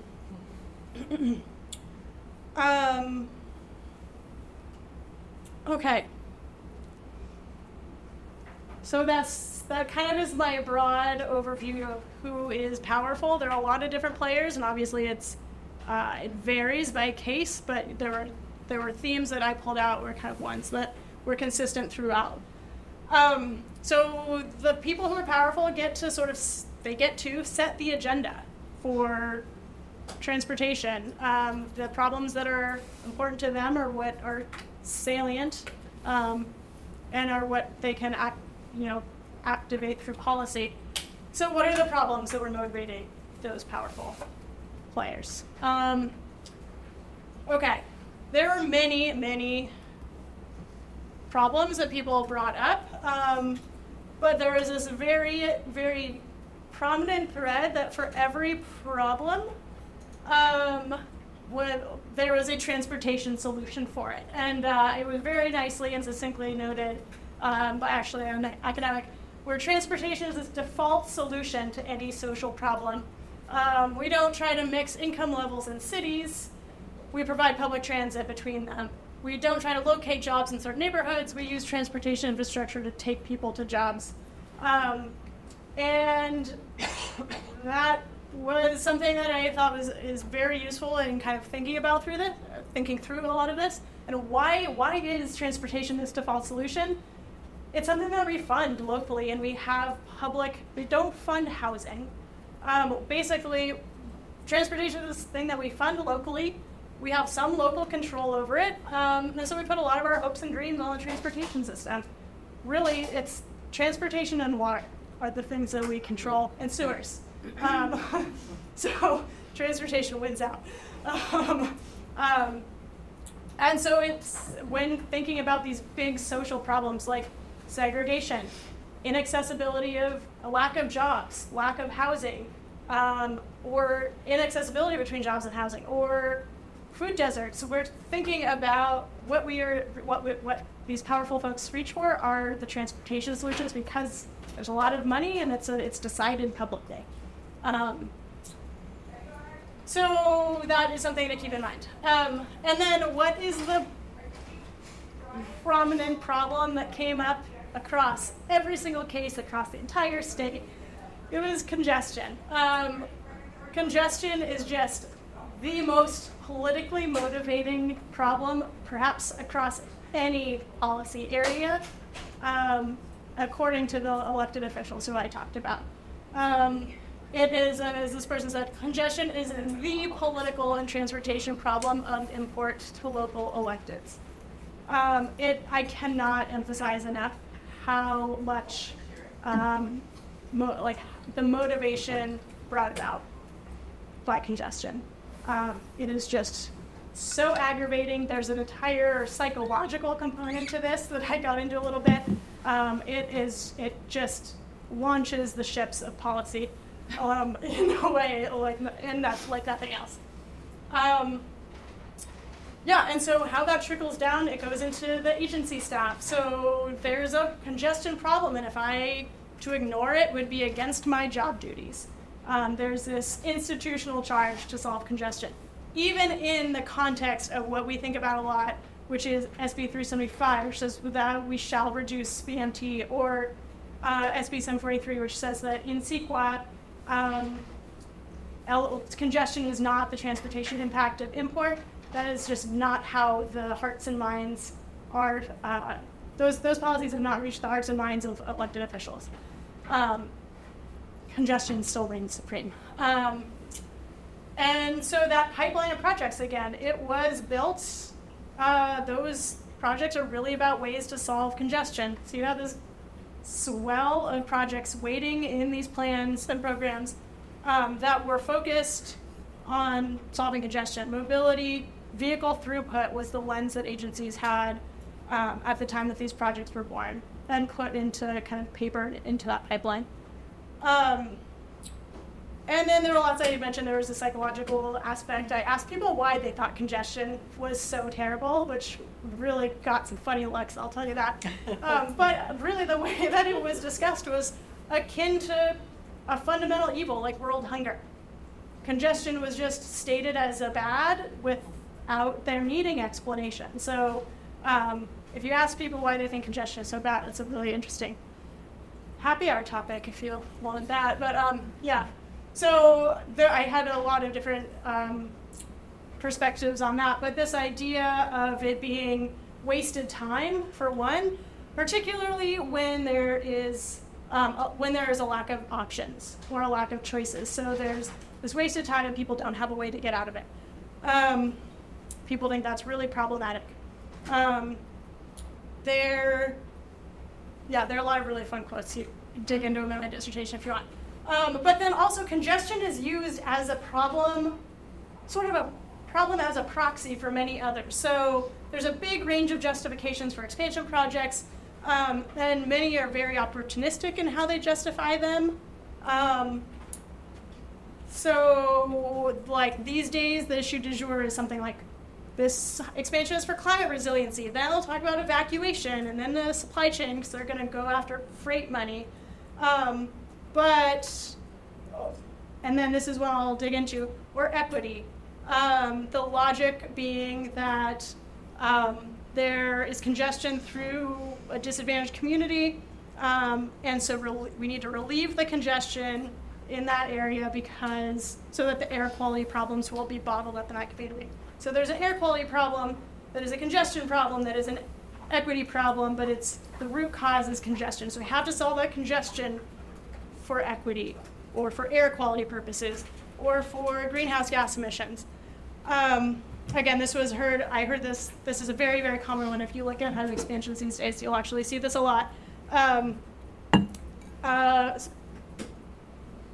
Okay. So that kind of is my broad overview of who is powerful. There are a lot of different players, and obviously it varies by case, but there were themes that I pulled out were kind of ones that were consistent throughout. So the people who are powerful get to set the agenda for transportation. The problems that are important to them are what are salient and are what they can activate through policy. So what are the problems that were motivating those powerful players? Okay, there are many, many problems that people brought up, but there is this very, very prominent thread that for every problem, there was a transportation solution for it. And it was very nicely and succinctly noted by actually an academic, where transportation is the default solution to any social problem. We don't try to mix income levels in cities. We provide public transit between them. We don't try to locate jobs in certain neighborhoods. We use transportation infrastructure to take people to jobs. And that was something that I thought is very useful in kind of thinking through a lot of this. And why is transportation this default solution? It's something that we fund locally, and we don't fund housing. Basically, transportation is this thing that we fund locally. We have some local control over it, and so we put a lot of our hopes and dreams on the transportation system. Really, it's transportation and water are the things that we control, and sewers. So transportation wins out. And so it's when thinking about these big social problems like segregation, inaccessibility of a lack of jobs, lack of housing, or inaccessibility between jobs and housing, or food deserts. We're thinking about what these powerful folks reach for are the transportation solutions, because there's a lot of money and it's decided publicly. So that is something to keep in mind. And then what is the prominent problem that came up across every single case across the entire state? It was congestion. Congestion is just the most politically motivating problem, perhaps across any policy area, according to the elected officials who I talked about. It is, as this person said, congestion is the political and transportation problem of import to local electeds. I cannot emphasize enough how much the motivation brought about by congestion. It is just so aggravating. There's an entire psychological component to this that I got into a little bit. It just launches the ships of policy in a way and that's like nothing else. Yeah, and so how that trickles down, it goes into the agency staff. So there's a congestion problem, and to ignore it would be against my job duties. There's this institutional charge to solve congestion. Even in the context of what we think about a lot, which is SB 375, which says that we shall reduce BMT, or SB 743, which says that in CEQA, congestion is not the transportation impact of import. That is just not how the hearts and minds are. Those policies have not reached the hearts and minds of elected officials. Congestion still reigns supreme. And so that pipeline of projects, again, it was built. Those projects are really about ways to solve congestion. So you have this swell of projects waiting in these plans and programs that were focused on solving congestion. Mobility, vehicle throughput was the lens that agencies had at the time that these projects were born and put into kind of paper into that pipeline. And then there were lots I mentioned. There was a psychological aspect. I asked people why they thought congestion was so terrible, which really got some funny looks, I'll tell you that. But really the way that it was discussed was akin to a fundamental evil like world hunger. Congestion was just stated as a bad without there needing explanation. So if you ask people why they think congestion is so bad, it's a really interesting happy hour topic if you want that. But yeah. So I had a lot of different perspectives on that, but this idea of it being wasted time, for one, particularly when there is a lack of options or a lack of choices. So there's this wasted time and people don't have a way to get out of it. People think that's really problematic. There are a lot of really fun quotes. You can dig into them in my dissertation if you want. But then also congestion is used as a problem, sort of a problem as a proxy for many others. So there's a big range of justifications for expansion projects, and many are very opportunistic in how they justify them. So like these days, the issue du jour is something like this expansion is for climate resiliency. Then they'll talk about evacuation and then the supply chain because they're going to go after freight money. And then this is what I'll dig into, or equity. The logic being that There is congestion through a disadvantaged community, and so we need to relieve the congestion in that area so that the air quality problems will be bottled up and not competing. So there's an air quality problem that is a congestion problem that is an equity problem, but the root cause is congestion. So we have to solve that congestion for equity, or for air quality purposes, or for greenhouse gas emissions. Again, I heard this is a very, very common one. If you look at highway expansions these days, you'll actually see this a lot.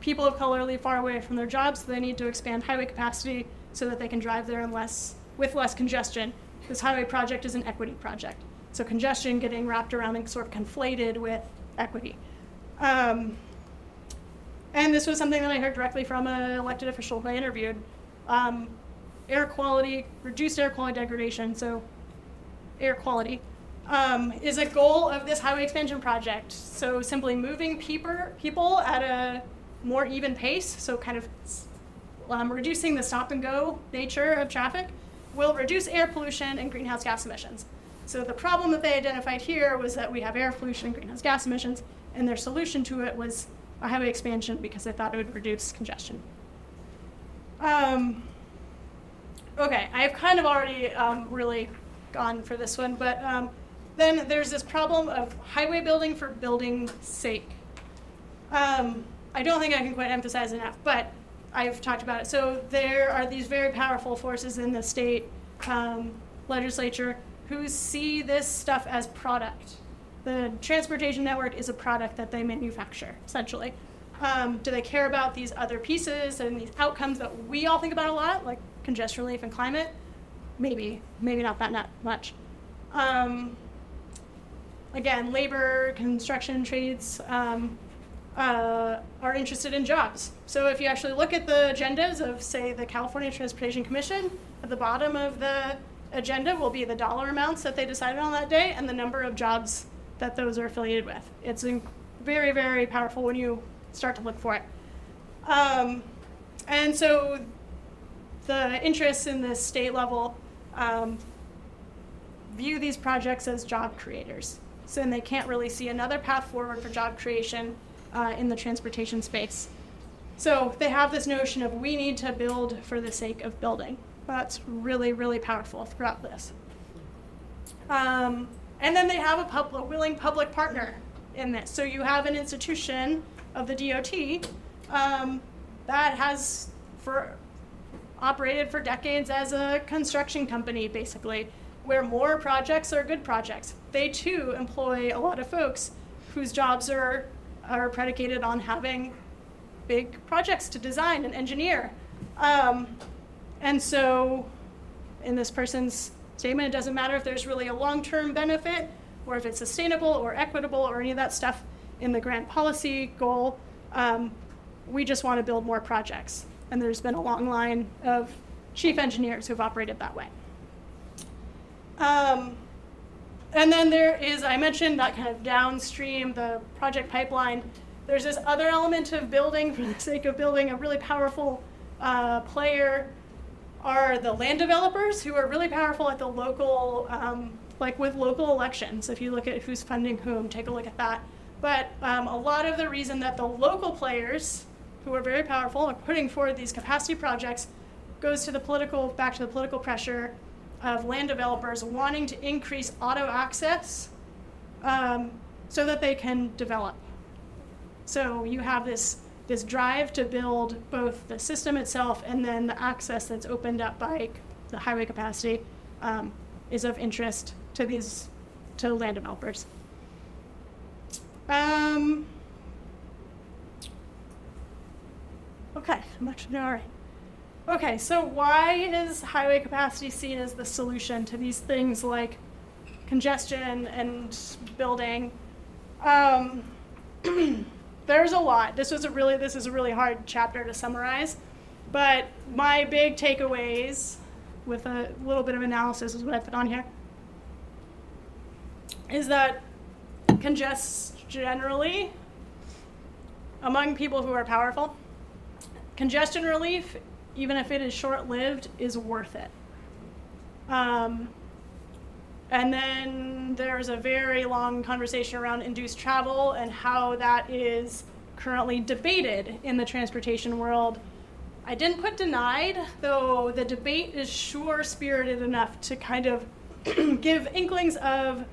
People of color live far away from their jobs, so they need to expand highway capacity so that they can drive there with less congestion. This highway project is an equity project. So congestion getting wrapped around and sort of conflated with equity. And this was something that I heard directly from an elected official who I interviewed. Reduced air quality degradation, so air quality, is a goal of this highway expansion project. So simply moving people at a more even pace, so kind of reducing the stop and go nature of traffic, will reduce air pollution and greenhouse gas emissions. So the problem that they identified here was that we have air pollution and greenhouse gas emissions, and their solution to it was a highway expansion because they thought it would reduce congestion. Okay, I've kind of already really gone for this one, but then there's this problem of highway building for building's sake. I don't think I can quite emphasize enough, but I've talked about it. So there are these very powerful forces in the state legislature who see this stuff as product. The transportation network is a product that they manufacture, essentially. Do they care about these other pieces and these outcomes that we all think about a lot, like congestion relief and climate? Maybe not that much. Again, labor, construction, trades are interested in jobs. So if you actually look at the agendas of, say, the California Transportation Commission, at the bottom of the agenda will be the dollar amounts that they decided on that day and the number of jobs that those are affiliated with. It's very, very powerful when you start to look for it. And so the interests in the state level view these projects as job creators. So then they can't really see another path forward for job creation in the transportation space. So they have this notion of we need to build for the sake of building. That's really, really powerful throughout this. And then they have a willing public partner in this. So you have an institution of the DOT that has operated for decades as a construction company, basically, where more projects are good projects. They too employ a lot of folks whose jobs are predicated on having big projects to design and engineer. And so in this person's statement, it doesn't matter if there's really a long-term benefit or if it's sustainable or equitable or any of that stuff in the grand policy goal. We just want to build more projects. And there's been a long line of chief engineers who've operated that way. And then there is, I mentioned that kind of downstream, the project pipeline. There's this other element of building for the sake of building. A really powerful player are the land developers, who are really powerful at the local, like with local elections. If you look at who's funding whom, take a look at that. But a lot of the reason that the local players, who are very powerful, are putting forward these capacity projects goes to back to the political pressure of land developers wanting to increase auto access so that they can develop. So you have this drive to build both the system itself and then the access that's opened up by the highway capacity is of interest to land developers. Okay, all right. Okay, so why is highway capacity seen as the solution to these things like congestion and building? There's a lot. This is a really hard chapter to summarize, but my big takeaways with a little bit of analysis is what I put on here, is that congestion generally, among people who are powerful, congestion relief, even if it is short-lived, is worth it. And And then there's a very long conversation around induced travel and how that is currently debated in the transportation world. I didn't put denied, though the debate is sure spirited enough to kind of give inklings of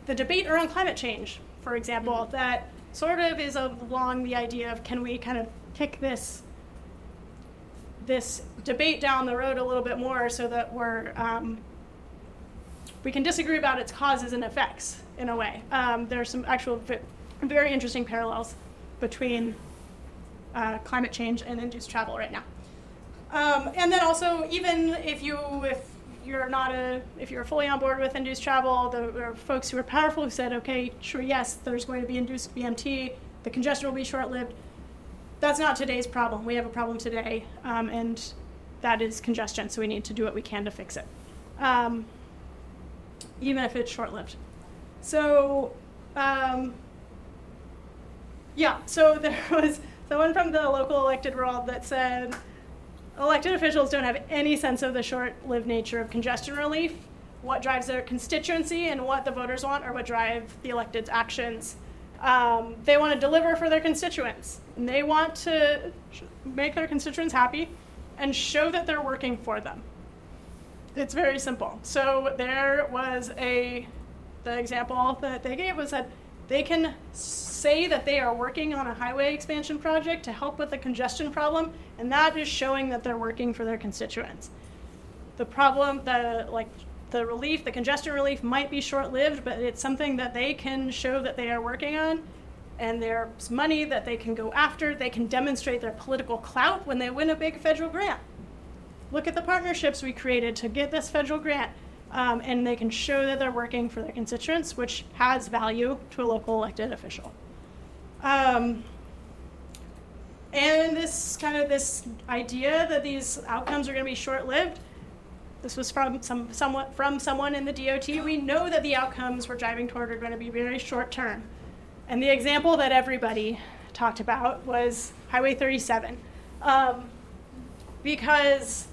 the debate around climate change, for example, that sort of is along the idea of, can we kind of kick this debate down the road a little bit more so that we can disagree about its causes and effects in a way. There's some actual very interesting parallels between climate change and induced travel right now. And then also, even if you're fully on board with induced travel, there are folks who are powerful who said, okay, sure, yes, there's going to be induced BMT, the congestion will be short-lived. That's not today's problem. We have a problem today, and that is congestion, so we need to do what we can to fix it, even if it's short-lived. So, so there was someone from the local elected world that said, elected officials don't have any sense of the short-lived nature of congestion relief. What drives their constituency and what the voters want are what drive the elected's actions. They want to deliver for their constituents. And they want to make their constituents happy and show that they're working for them. It's very simple. So there was the example that they gave was that they can say that they are working on a highway expansion project to help with the congestion problem, and that is showing that they're working for their constituents. The problem, the congestion relief might be short-lived, but it's something that they can show that they are working on, and there's money that they can go after. They can demonstrate their political clout when they win a big federal grant. Look at the partnerships we created to get this federal grant. And they can show that they're working for their constituents, which has value to a local elected official. And this idea that these outcomes are going to be short-lived, this was from someone in the DOT. We know that the outcomes we're driving toward are going to be very short-term. And the example that everybody talked about was Highway 37, because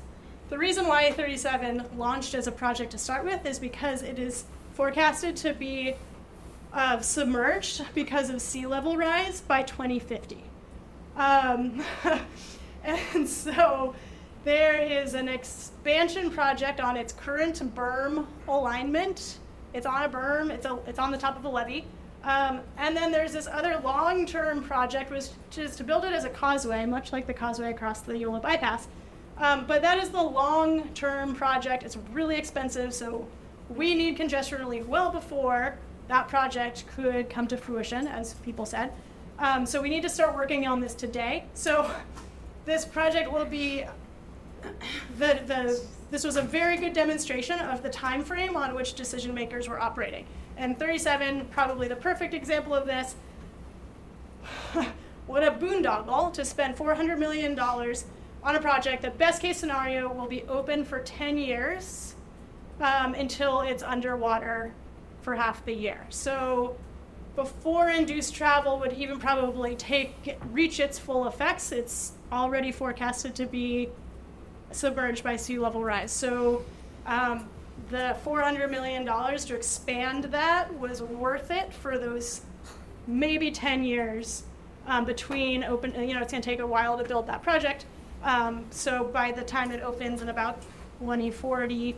the reason why 37 launched as a project to start with is because it is forecasted to be submerged because of sea level rise by 2050. And so there is an expansion project on its current berm alignment. It's on a berm, it's on the top of a levee. And then there's this other long-term project, which is to build it as a causeway, much like the causeway across the Yola bypass. But that is the long-term project. It's really expensive, so we need congestion relief well before that project could come to fruition, as people said. So we need to start working on this today. So this project will be, this was a very good demonstration of the time frame on which decision makers were operating. And 37, probably the perfect example of this. What a boondoggle to spend $400 million on a project that best case scenario will be open for 10 years until it's underwater for half the year. So before induced travel would even probably reach its full effects, it's already forecasted to be submerged by sea level rise. So the $400 million to expand that was worth it for those maybe 10 years between open, it's going to take a while to build that project. So by the time it opens in about 2040,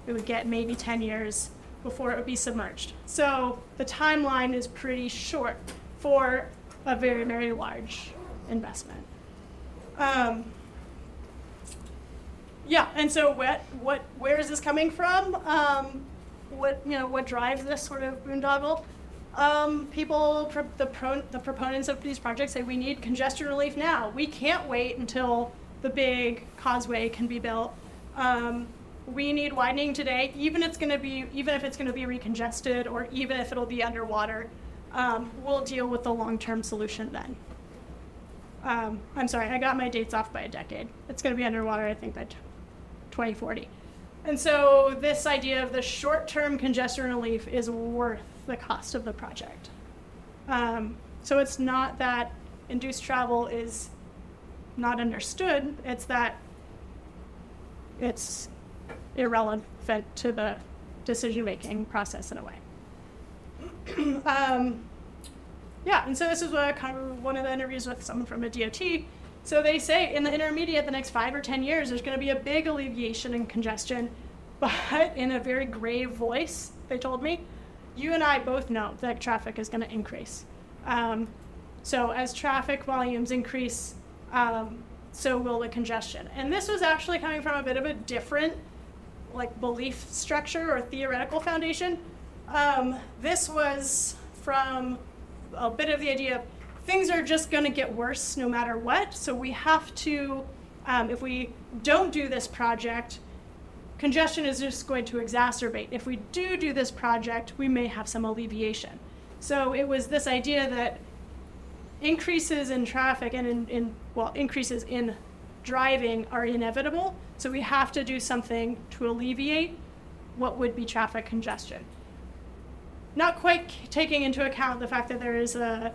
it would get maybe 10 years before it would be submerged. So the timeline is pretty short for a very, very large investment. And so where is this coming from? What drives this sort of boondoggle? People, the proponents of these projects say we need congestion relief now. We can't wait until the big causeway can be built. We need widening today, even if it's going to be recongested or even if it'll be underwater. We'll deal with the long-term solution then. I'm sorry, I got my dates off by a decade. It's going to be underwater, I think, by 2040. And so this idea of the short-term congestion relief is worth the cost of the project. So it's not that induced travel is not understood, it's that it's irrelevant to the decision-making process in a way. Yeah, and so this is what kind of one of the interviews with someone from a DOT. So they say in the intermediate, the next 5 or 10 years, there's going to be a big alleviation in congestion, but in a very grave voice, they told me, you and I both know that traffic is going to increase. So as traffic volumes increase, so will the congestion. And this was actually coming from a bit of a different belief structure or theoretical foundation. This was from a bit of the idea of things are just going to get worse no matter what. So we have to, if we don't do this project, congestion is just going to exacerbate. If we do this project, we may have some alleviation. So it was this idea that increases in traffic and increases in driving are inevitable. So we have to do something to alleviate what would be traffic congestion. Not quite taking into account the fact that there is a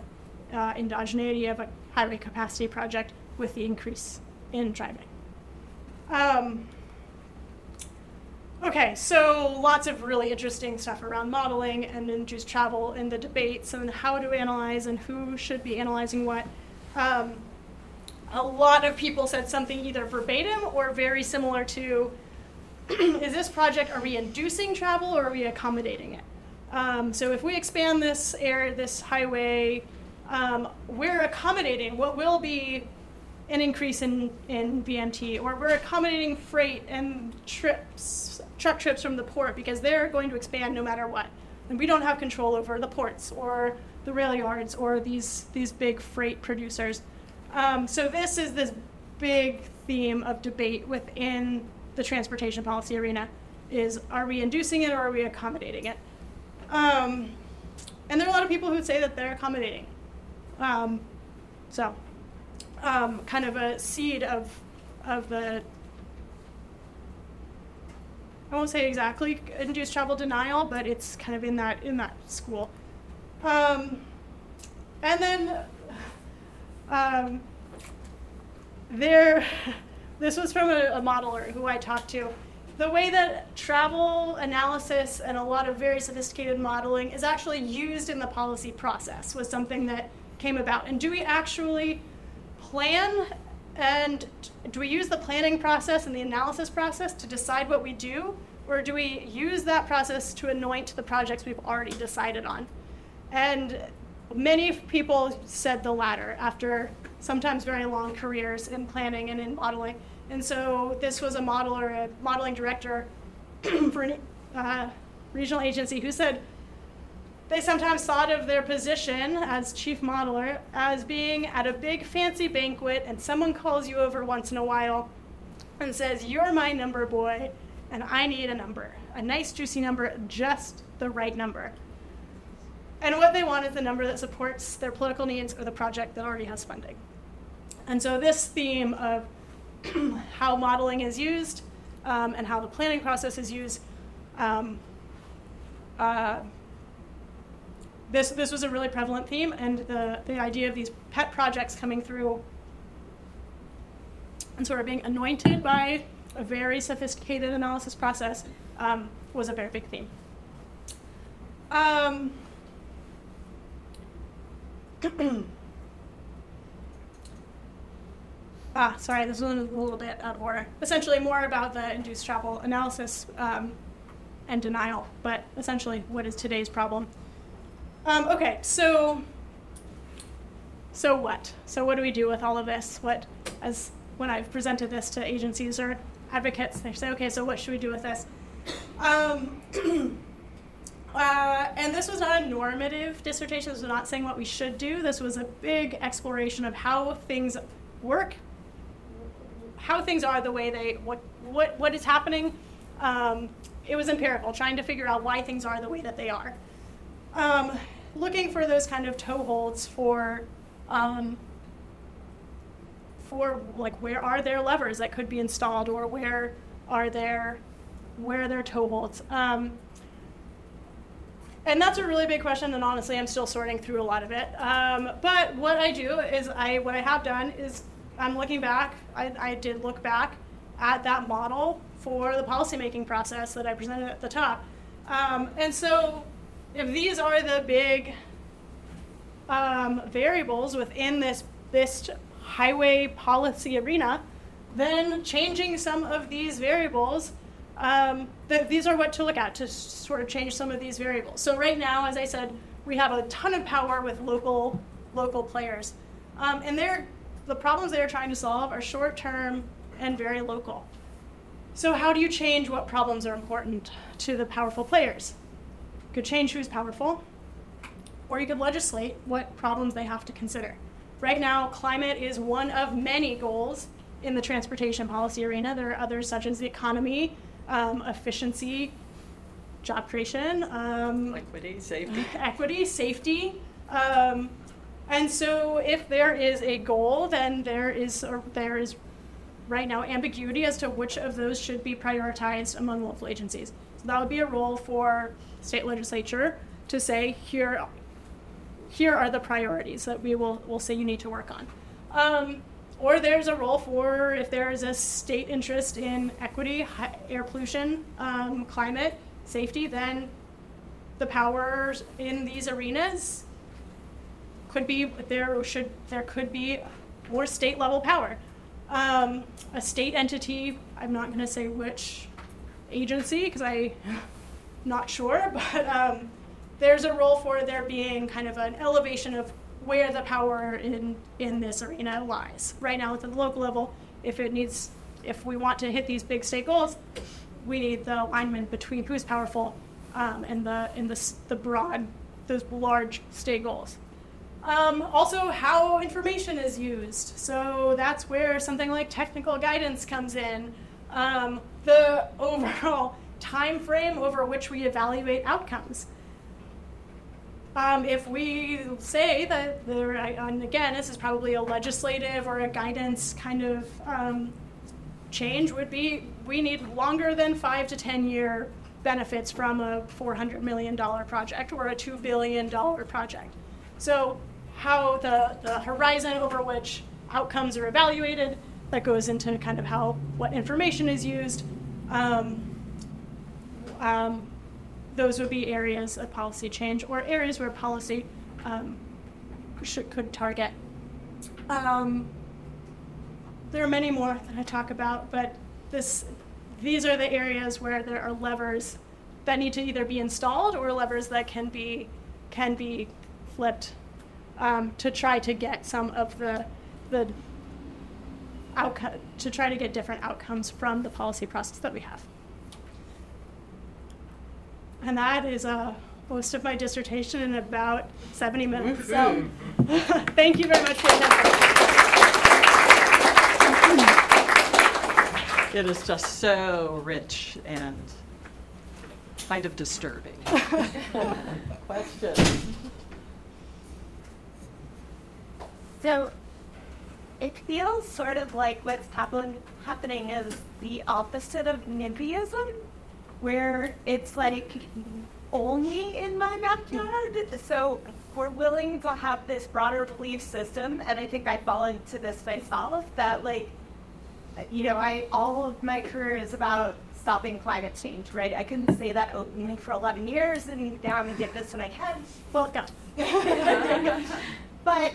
endogeneity of a highway capacity project with the increase in driving. Okay, so lots of really interesting stuff around modeling and induced travel and the debates and how to analyze and who should be analyzing what. A lot of people said something either verbatim or very similar to, is this project, are we inducing travel or are we accommodating it? So if we expand this highway, we're accommodating what will be an increase in VMT, or we're accommodating freight and truck trips from the port because they're going to expand no matter what. And we don't have control over the ports or the rail yards or these big freight producers. So this is this big theme of debate within the transportation policy arena is, are we inducing it or are we accommodating it? And there are a lot of people who say that they're accommodating. Kind of a seed of the, I won't say exactly induced travel denial, but it's kind of in that school. And then this was from a modeler who I talked to. The way that travel analysis and a lot of very sophisticated modeling is actually used in the policy process was something that came about. And do we actually plan, and do we use the planning process and the analysis process to decide what we do, or do we use that process to anoint the projects we've already decided on? And many people said the latter after sometimes very long careers in planning and in modeling. And so this was a modeler, a modeling director for a regional agency who said they sometimes thought of their position as chief modeler as being at a big fancy banquet and someone calls you over once in a while and says, you're my number boy and I need a number, a nice juicy number, just the right number. And what they want is the number that supports their political needs or the project that already has funding. And so this theme of how modeling is used and how the planning process is used, this was a really prevalent theme, and the idea of these pet projects coming through and sort of being anointed by a very sophisticated analysis process was a very big theme. Sorry, this one is a little bit out of order. Essentially more about the induced travel analysis and denial, but essentially what is today's problem? Okay, so what? So what do we do with all of this? When I've presented this to agencies or advocates, they say, okay, so what should we do with this? And this was not a normative dissertation. This was not saying what we should do. This was a big exploration of how things work, how things are the way they, what is happening. It was empirical, trying to figure out why things are the way that they are. Looking for those kind of toeholds for like where are there levers that could be installed, or where are there toeholds. And that's a really big question, and honestly, I'm still sorting through a lot of it. But what I do is, what I have done is, I'm looking back. I did look back at that model for the policymaking process that I presented at the top, And so if these are the big variables within this highway policy arena, then changing some of these variables, these are what to look at to sort of change some of these variables. So right now, as I said, we have a ton of power with local players. And the problems they're trying to solve are short-term and very local. So how do you change what problems are important to the powerful players? You could change who's powerful, or you could legislate what problems they have to consider. Right now, climate is one of many goals in the transportation policy arena. There are others such as the economy, efficiency, job creation, Equity, safety. equity, safety. And so if there is a goal, then there is right now ambiguity as to which of those should be prioritized among local agencies. So that would be a role for state legislature to say, here are the priorities that we'll say you need to work on. Or there's a role for, if there is a state interest in equity, air pollution, climate, safety, then the powers in these arenas could be, there could be more state level power. A state entity, I'm not going to say which agency because I'm not sure, but there's a role for there being kind of an elevation of where the power in this arena lies. Right now, at the local level, if we want to hit these big state goals, we need the alignment between who's powerful and the broad, those large state goals. Also, how information is used. So that's where something like technical guidance comes in. The overall time frame over which we evaluate outcomes. If we say that and again, this is probably a legislative or a guidance kind of change, would be we need longer than 5 to 10 year benefits from a $400 million project or a $2 billion project. So how the horizon over which outcomes are evaluated, that goes into kind of what information is used. Those would be areas of policy change or areas where policy could target. There are many more that I talk about, but these are the areas where there are levers that need to either be installed or levers that can be flipped to try to get some of the outcome, to try to get different outcomes from the policy process that we have. And that is most of my dissertation in about 70 minutes. So thank you very much for your It is just so rich and kind of disturbing. Question. So it feels sort of like what's happening is the opposite of NIMBYism, where it's like only in my backyard. So we're willing to have this broader belief system, and I think I fall into this myself, that all of my career is about stopping climate change, right? I couldn't say that openly for 11 years, and now I'm gonna get this when I can. Well, go. But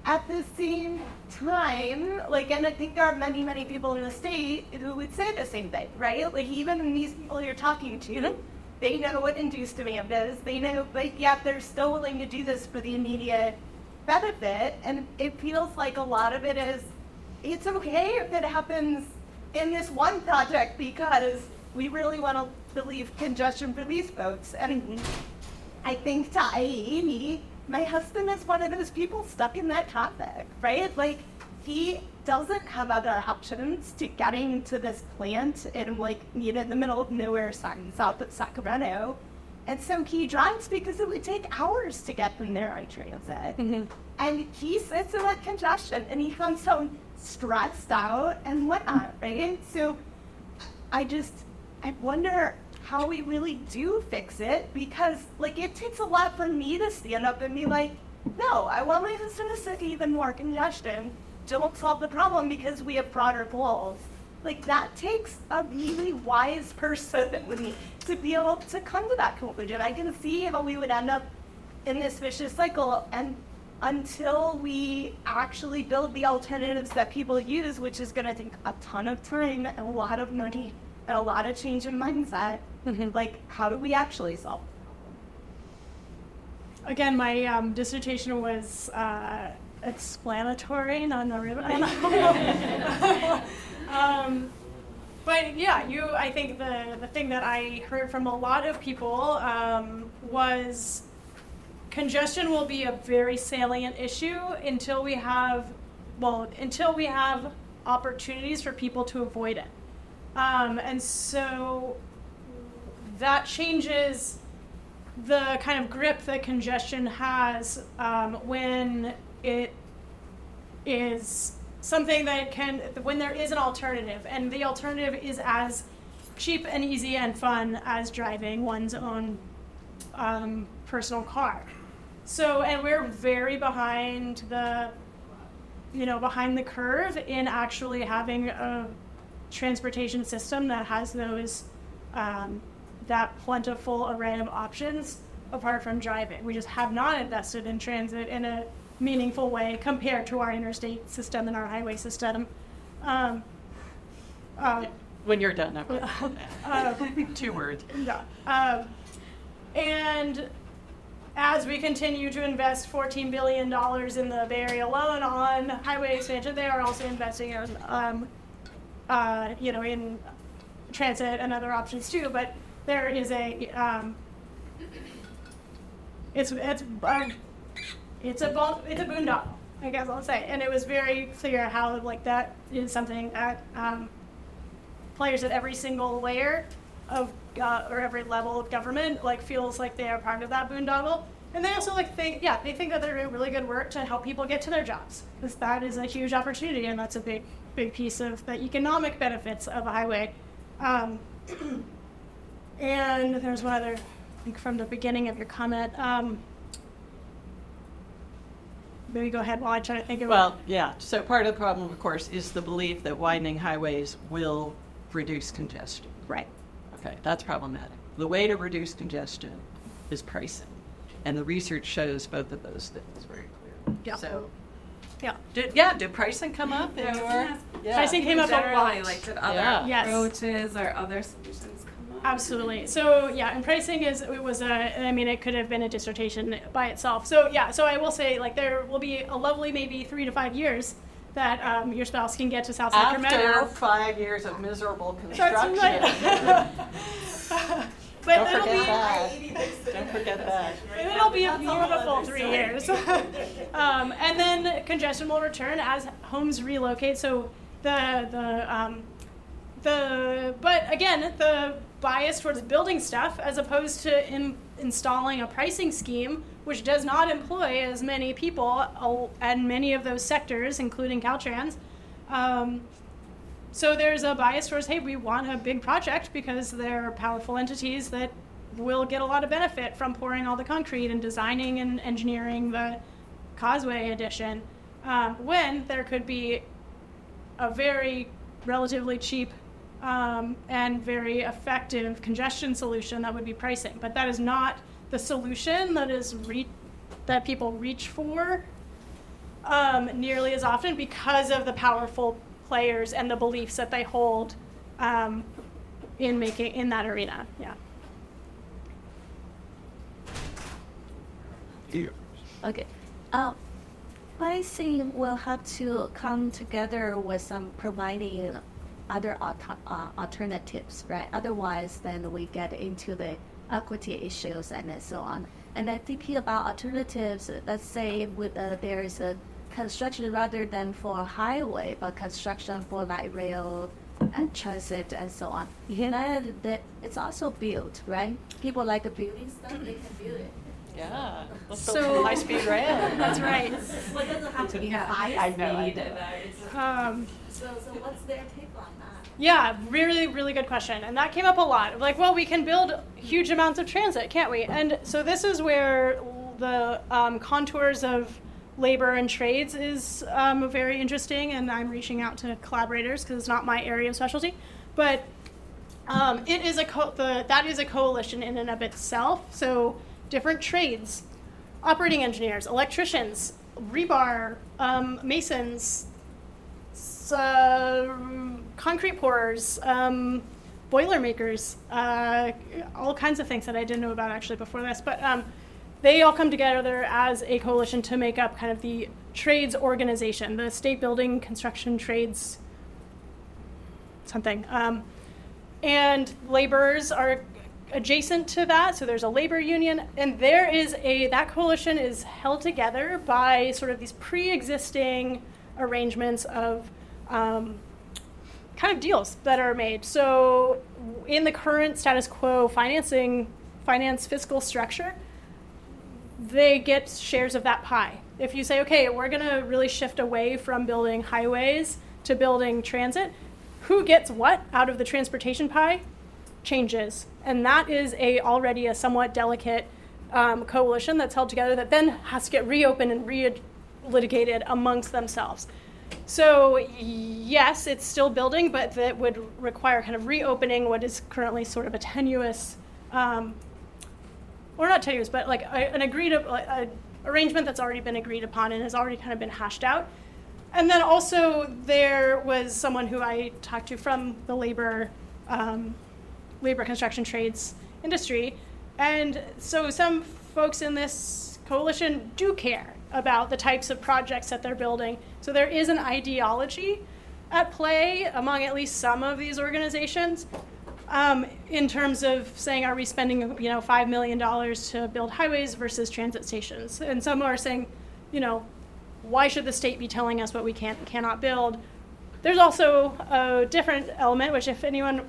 at the same time, and I think there are many, many people in the state who would say the same thing, right? Even these people you're talking to, they know what induced demand is, they know, but yet they're still willing to do this for the immediate benefit. And it feels like a lot of it is, it's okay if it happens in this one project because we really want to relieve congestion for these folks. And I think to Amy, my husband is one of those people stuck in that topic, right? He doesn't have other options to getting to this plant in the middle of nowhere south of Sacramento. And so he drives because it would take hours to get from there on transit. Mm-hmm. And he sits in that congestion and he comes home stressed out and whatnot, right? So I wonder how we really do fix it, because it takes a lot for me to stand up and be like, no, I want my husband to sit even more congestion. Don't solve the problem because we have broader goals. Like, that takes a really wise person to be able to come to that conclusion. I can see how we would end up in this vicious cycle, and until we actually build the alternatives that people use, which is going to take a ton of time and a lot of money and a lot of change in mindset, like, how do we actually solve? Again, my dissertation was explanatory, not narrative. But yeah, I think the thing that I heard from a lot of people was congestion will be a very salient issue until we have opportunities for people to avoid it. And so that changes the kind of grip that congestion has when it is something that when there is an alternative, and the alternative is as cheap and easy and fun as driving one's own personal car. So, and we're very behind the curve in actually having a transportation system that has those that plentiful array of options apart from driving. We just have not invested in transit in a meaningful way compared to our interstate system and our highway system. When you're done, okay. 2 words. Yeah. And as we continue to invest $14 billion in the Bay Area alone on highway expansion, they are also investing in, in transit and other options too. But there is it's a boondoggle, I guess I'll say. And it was very clear how that is something that players at every single layer of or every level of government feels like they are part of that boondoggle. And they also think that they're doing really good work to help people get to their jobs, because that is a huge opportunity, and that's a big piece of the economic benefits of a highway. And there's one other, I think, from the beginning of your comment. Maybe go ahead while I try to think of it. Well, yeah. So part of the problem, of course, is the belief that widening highways will reduce congestion. Right. Okay, that's problematic. The way to reduce congestion is pricing, and the research shows both of those things very clearly. Yeah. So, yeah. Did pricing come up in your? Yeah. Pricing came up a lot. Did other Yes. approaches or other solutions come up? Absolutely. So yeah, and pricing it could have been a dissertation by itself. So yeah, so I will say there will be a lovely maybe 3 to 5 years that your spouse can get to South Sacramento. After 5 years of miserable construction. But Don't forget that. Don't forget that. It'll be a beautiful 3 years. And then congestion will return as homes relocate. So but again, the bias towards building stuff as opposed to installing a pricing scheme, which does not employ as many people and many of those sectors, including Caltrans. So there's a bias towards, hey, we want a big project because they're powerful entities that will get a lot of benefit from pouring all the concrete and designing and engineering the causeway addition, when there could be a very relatively cheap and very effective congestion solution that would be pricing. But that is not the solution that people reach for nearly as often because of the powerful players and the beliefs that they hold in that arena. Yeah. Okay. Pricing will have to come together with some providing other alternatives, right? Otherwise, then we get into the equity issues and so on. And I'm thinking about alternatives. Let's say there is a construction rather than for a highway, but construction for rail and transit and so on. And it's also built, right? People like building stuff, they can build it. Yeah. Let's build some high-speed rail. That's right. Well, it doesn't have to be high speed. So what's their take on that? Yeah, really, really good question. And that came up a lot. We can build huge amounts of transit, can't we? And so this is where the contours of labor and trades is very interesting, and I'm reaching out to collaborators because it's not my area of specialty. But it is that is a coalition in and of itself. So different trades, operating engineers, electricians, rebar, masons, concrete pourers, boiler makers, all kinds of things that I didn't know about actually before this. But they all come together as a coalition to make up kind of the trades organization, the state building construction trades something. And laborers are adjacent to that, so there's a labor union, and that coalition is held together by sort of these pre-existing arrangements of kind of deals that are made. So in the current status quo finance fiscal structure, they get shares of that pie. If you say, okay, we're gonna really shift away from building highways to building transit, who gets what out of the transportation pie changes. And that is already a somewhat delicate coalition that's held together that then has to get reopened and re-litigated amongst themselves. So yes, it's still building, but that would require kind of reopening what is currently sort of a tenuous, or not tenuous, but like an arrangement that's already been agreed upon and has already kind of been hashed out. And then also there was someone who I talked to from the labor construction trades industry. And so some folks in this coalition do care about the types of projects that they're building. So there is an ideology at play among at least some of these organizations in terms of saying, are we spending $5 million to build highways versus transit stations? And some are saying, why should the state be telling us what we can and cannot build? There's also a different element, which if anyone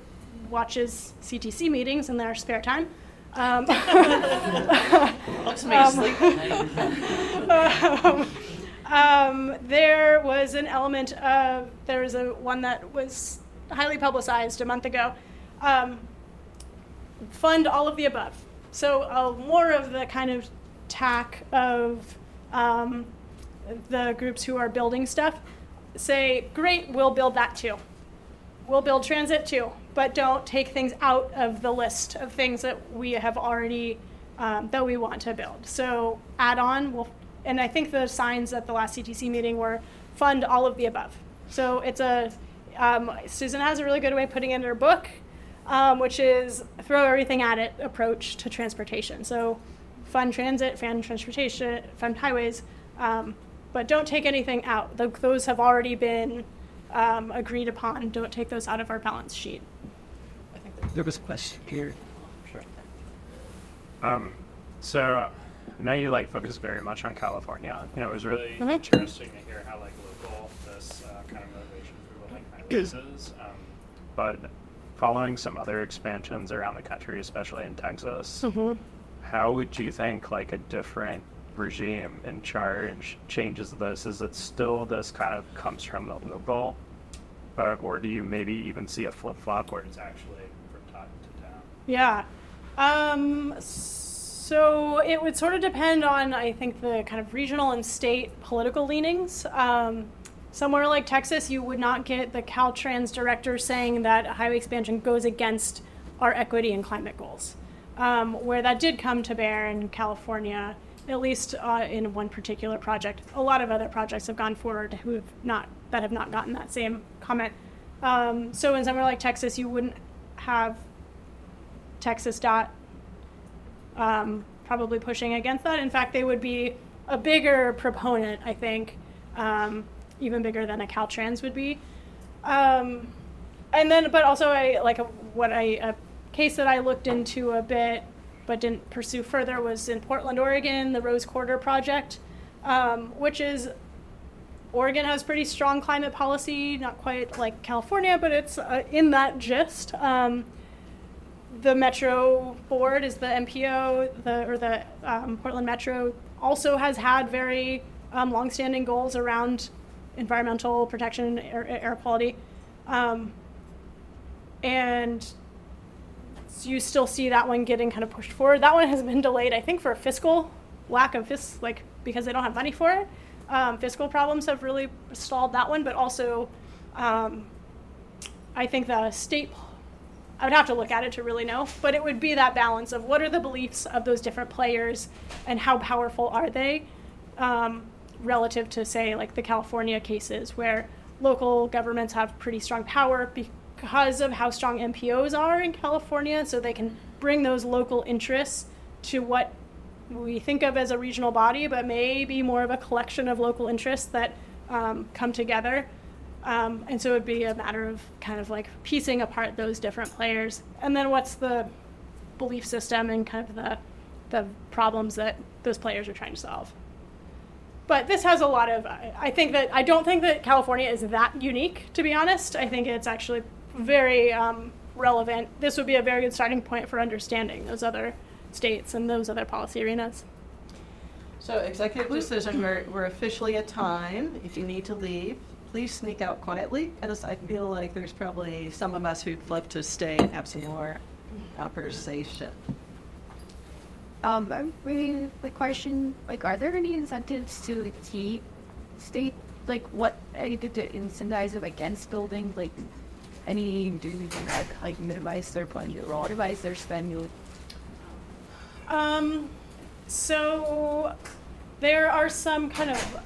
watches CTC meetings in their spare time, Helps me sleep at night. there was an element of, there was one that was highly publicized a month ago, fund all of the above. So more of the kind of tack of the groups who are building stuff say, great, we'll build that too. We'll build transit too, but don't take things out of the list of things that we have already, that we want to build. So add on, and I think the signs at the last CTC meeting were fund all of the above. So it's Susan has a really good way of putting it in her book, which is throw everything at it approach to transportation. So fund transit, fund transportation, fund highways, but don't take anything out. Those have already been agreed upon. Don't take those out of our balance sheet. I think there was a question here. Sure. So I know you focus very much on California. It was really interesting to hear how local this kind of motivation for building highways is. But following some other expansions around the country, especially in Texas, how would you think a different regime in charge changes this? Is it still this kind of comes from the local, or do you maybe even see a flip-flop where it's actually from top to down? Yeah. So it would sort of depend on, I think, the kind of regional and state political leanings. Somewhere like Texas, you would not get the Caltrans director saying that highway expansion goes against our equity and climate goals. Where that did come to bear in California, at least in one particular project. A lot of other projects have gone forward that have not gotten that same comment. So in somewhere like Texas, you wouldn't have Texas DOT probably pushing against that. In fact, they would be a bigger proponent, I think, even bigger than a Caltrans would be. And then, but also a case that I looked into a bit but didn't pursue further was in Portland, Oregon, the Rose Quarter project, which is, Oregon has pretty strong climate policy, not quite like California, but it's in that gist. The Metro Board is the MPO, the Portland Metro also has had very longstanding goals around environmental protection, air quality, and so you still see that one getting kind of pushed forward. That one has been delayed, I think, for a fiscal lack of because they don't have money for it. Fiscal problems have really stalled that one, but also I think the state, I would have to look at it to really know, but it would be that balance of what are the beliefs of those different players and how powerful are they relative to, say, like the California cases where local governments have pretty strong power because of how strong MPOs are in California, so they can bring those local interests to what we think of as a regional body, but may be more of a collection of local interests that come together. And so it would be a matter of kind of like piecing apart those different players. And then what's the belief system and kind of the problems that those players are trying to solve. But this has a lot of, I don't think that California is that unique, to be honest. I think it's actually very relevant. This would be a very good starting point for understanding those other states and those other policy arenas. So executive decision, we're officially at time. If you need to leave, please sneak out quietly, because I feel like there's probably some of us who'd love to stay and have some more conversation. Really quick question, like, are there any incentives to keep state, like, what anything to incentivize them against building, like, any do that, like, minimize their budget or minimize their spending? So there are some kind of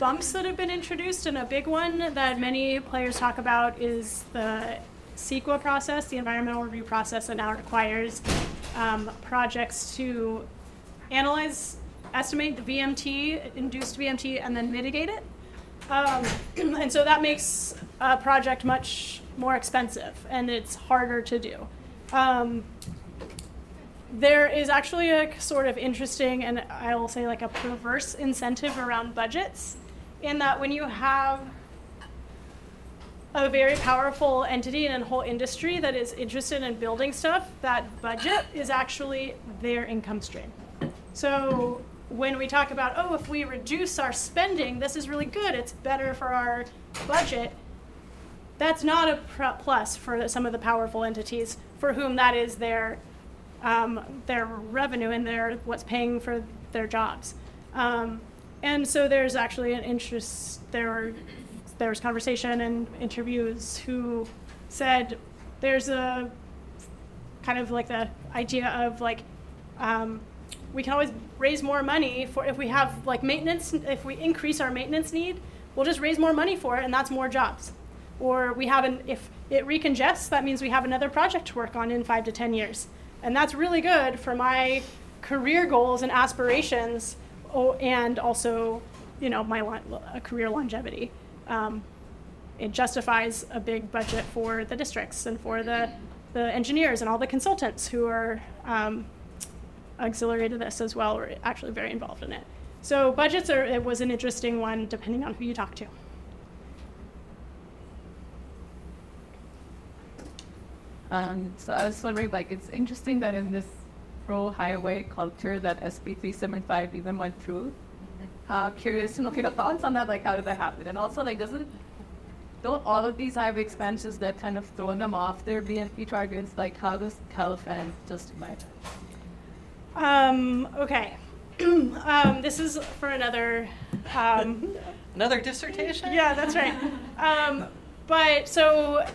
bumps that have been introduced, and a big one that many players talk about is the CEQA process, the environmental review process, that now requires projects to analyze, estimate the VMT, induced VMT, and then mitigate it. And so that makes a project much more expensive, and it's harder to do. There is actually a sort of interesting, and I will say like a perverse incentive around budgets, in that when you have a very powerful entity and a whole industry that is interested in building stuff, that budget is actually their income stream. So when we talk about, oh, if we reduce our spending, this is really good, it's better for our budget, that's not a plus for some of the powerful entities for whom that is their revenue and what's paying for their jobs. And so there's actually an interest, there was conversation and interviews who said there's a kind of like the idea of like, we can always raise more money for if we have like maintenance, if we increase our maintenance need, we'll just raise more money for it and that's more jobs. Or we have if it recongests, that means we have another project to work on in 5 to 10 years. And that's really good for my career goals and aspirations, and also, you know, my career longevity. It justifies a big budget for the districts and for the engineers and all the consultants who are auxiliary to this as well, or actually very involved in it. So budgets it was an interesting one depending on who you talk to. So I was wondering, like, it's interesting that in this pro-highway culture that SB 375 even went through. Curious to know your thoughts on that, like, how did that happen? And also, like, don't all of these highway expenses that kind of throw them off their BNP targets, like, how does California justify that? Okay. This is for another... Another dissertation? Yeah, that's right. But so...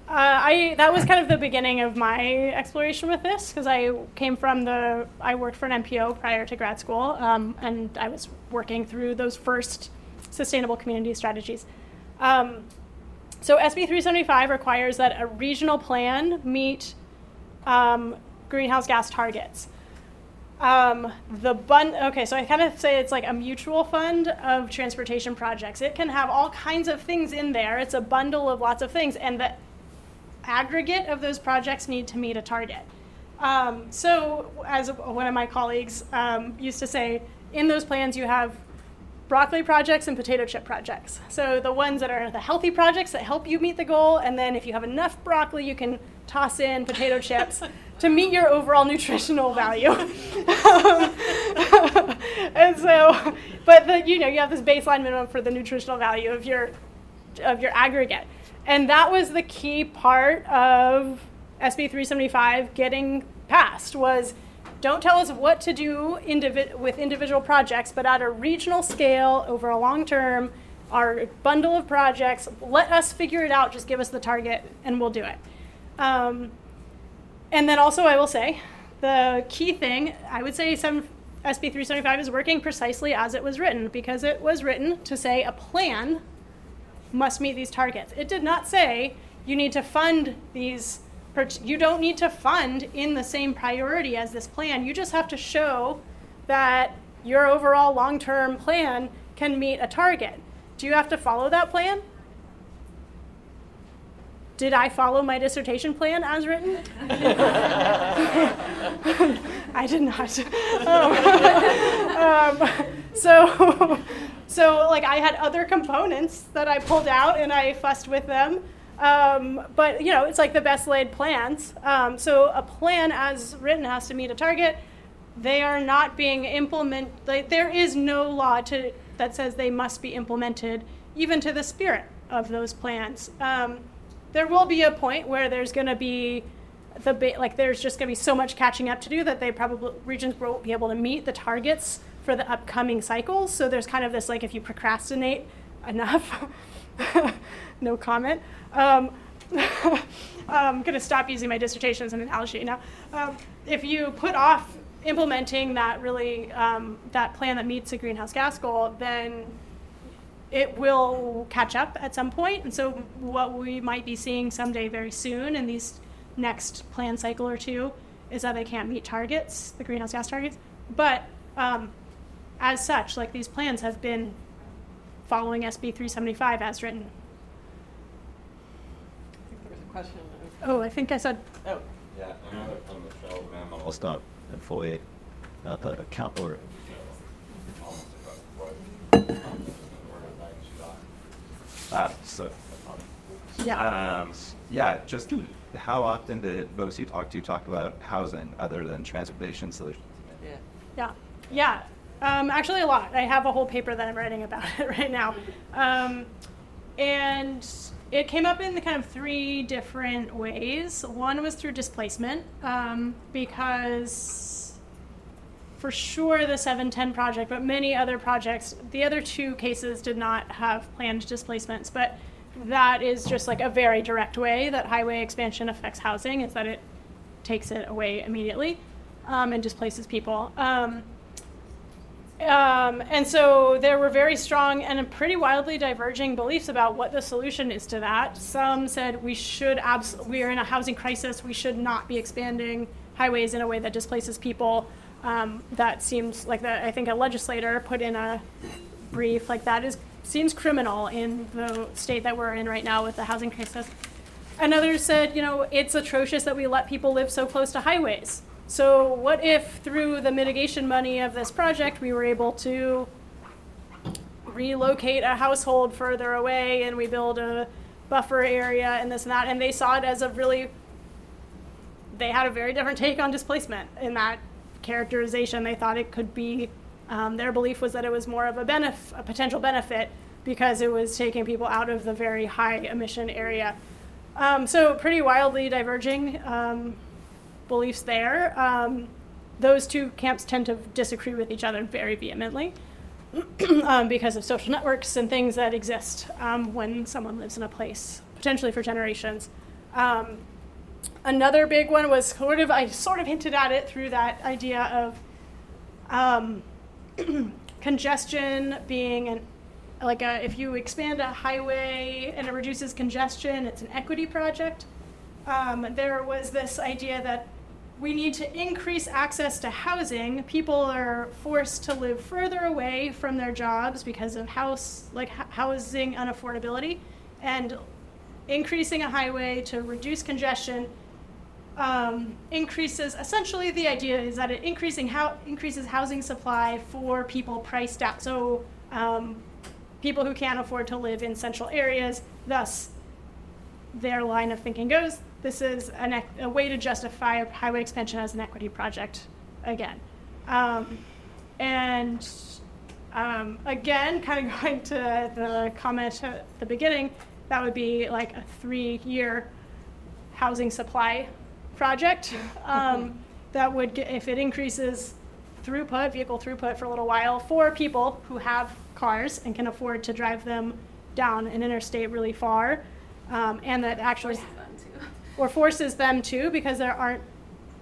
that was kind of the beginning of my exploration with this, because I worked for an MPO prior to grad school, and I was working through those first sustainable community strategies. So SB 375 requires that a regional plan meet greenhouse gas targets. Okay, so I kind of say it's like a mutual fund of transportation projects. It can have all kinds of things in there. It's a bundle of lots of things, and the aggregate of those projects need to meet a target. So as one of my colleagues used to say, in those plans you have broccoli projects and potato chip projects. So the ones that are the healthy projects that help you meet the goal, and then if you have enough broccoli, you can toss in potato chips to meet your overall nutritional value. And so, but you have this baseline minimum for the nutritional value of your aggregate. And that was the key part of SB 375 getting passed, was don't tell us what to do with individual projects, but at a regional scale over a long term, our bundle of projects, let us figure it out, just give us the target and we'll do it. And then also I will say, the key thing, I would say SB 375 is working precisely as it was written, because it was written to say a plan must meet these targets. It did not say you need to fund these, you don't need to fund in the same priority as this plan. You just have to show that your overall long-term plan can meet a target. Do you have to follow that plan? Did I follow my dissertation plan as written? I did not. So like I had other components that I pulled out and I fussed with them. But you know, it's like the best laid plans. So a plan as written has to meet a target. They are not being implemented. Like, there is no law that says they must be implemented, even to the spirit of those plans. There will be a point where there's going to be there's just going to be so much catching up to do that regions won't be able to meet the targets for the upcoming cycles. So there's kind of this, like, if you procrastinate enough, no comment. I'm going to stop using my dissertation as an analogy now. If you put off implementing that that plan that meets a greenhouse gas goal, then it will catch up at some point. And so what we might be seeing someday very soon in these next plan cycle or two is that they can't meet targets, the greenhouse gas targets. But as such, like, these plans have been following SB 375 as written. I think there was a question. Oh, I think I said. Oh. Yeah, another from Michelle, ma'am. I'll stop and fully the account or. Yeah, just how often did those you talk about housing other than transportation solutions? Yeah. Actually, a lot. I have a whole paper that I'm writing about it right now. And it came up in the kind of 3 different ways. One was through displacement, because for sure the 710 project, but many other projects, the other 2 cases did not have planned displacements, but that is just like a very direct way that highway expansion affects housing, is that it takes it away immediately and displaces people. And so there were very strong and pretty wildly diverging beliefs about what the solution is to that. Some said we are in a housing crisis, we should not be expanding highways in a way that displaces people. That seems like that. I think a legislator put in a brief like that seems criminal in the state that we're in right now with the housing crisis. And others said, you know, it's atrocious that we let people live so close to highways. So what if through the mitigation money of this project, we were able to relocate a household further away and we build a buffer area and this and that. And they saw it as they had a very different take on displacement in that characterization. They thought it could be, their belief was that it was more of a potential benefit because it was taking people out of the very high emission area. So pretty wildly diverging beliefs there. Those 2 camps tend to disagree with each other very vehemently because of social networks and things that exist when someone lives in a place, potentially for generations. Another big one was I sort of hinted at it through that idea of congestion being if you expand a highway and it reduces congestion, it's an equity project. There was this idea that we need to increase access to housing. People are forced to live further away from their jobs because of housing unaffordability, and increasing a highway to reduce congestion increases, essentially the idea is that it increases housing supply for people priced out. So people who can't afford to live in central areas, thus their line of thinking goes, this is a way to justify a highway expansion as an equity project again. Again, kind of going to the comment at the beginning, that would be like a 3-year housing supply project. that would get, if it increases throughput, vehicle throughput for a little while for people who have cars and can afford to drive them down an interstate really far, and that actually forces them to, because there aren't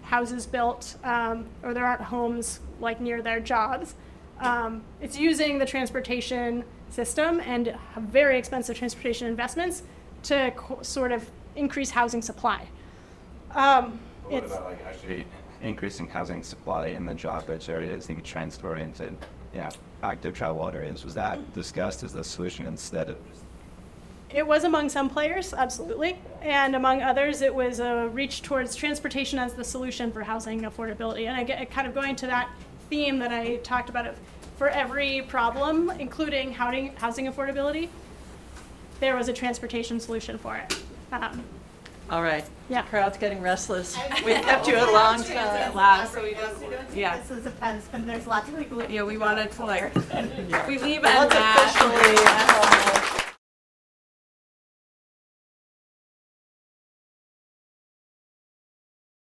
houses built or there aren't homes like near their jobs. It's using the transportation system and very expensive transportation investments to sort of increase housing supply. What about like actually increasing housing supply in the job-rich areas, the transit-oriented, active travel areas? Was that discussed as a solution instead of just... It was among some players, absolutely, and among others, it was a reach towards transportation as the solution for housing affordability. And I get kind of going to that theme that I talked about, for every problem, including housing affordability, there was a transportation solution for it. All right. Yeah. Crowd's getting restless. We kept you a long time. Yeah. This is a fence, and there's lots of people. Yeah, we wanted to like, We leave let's officially.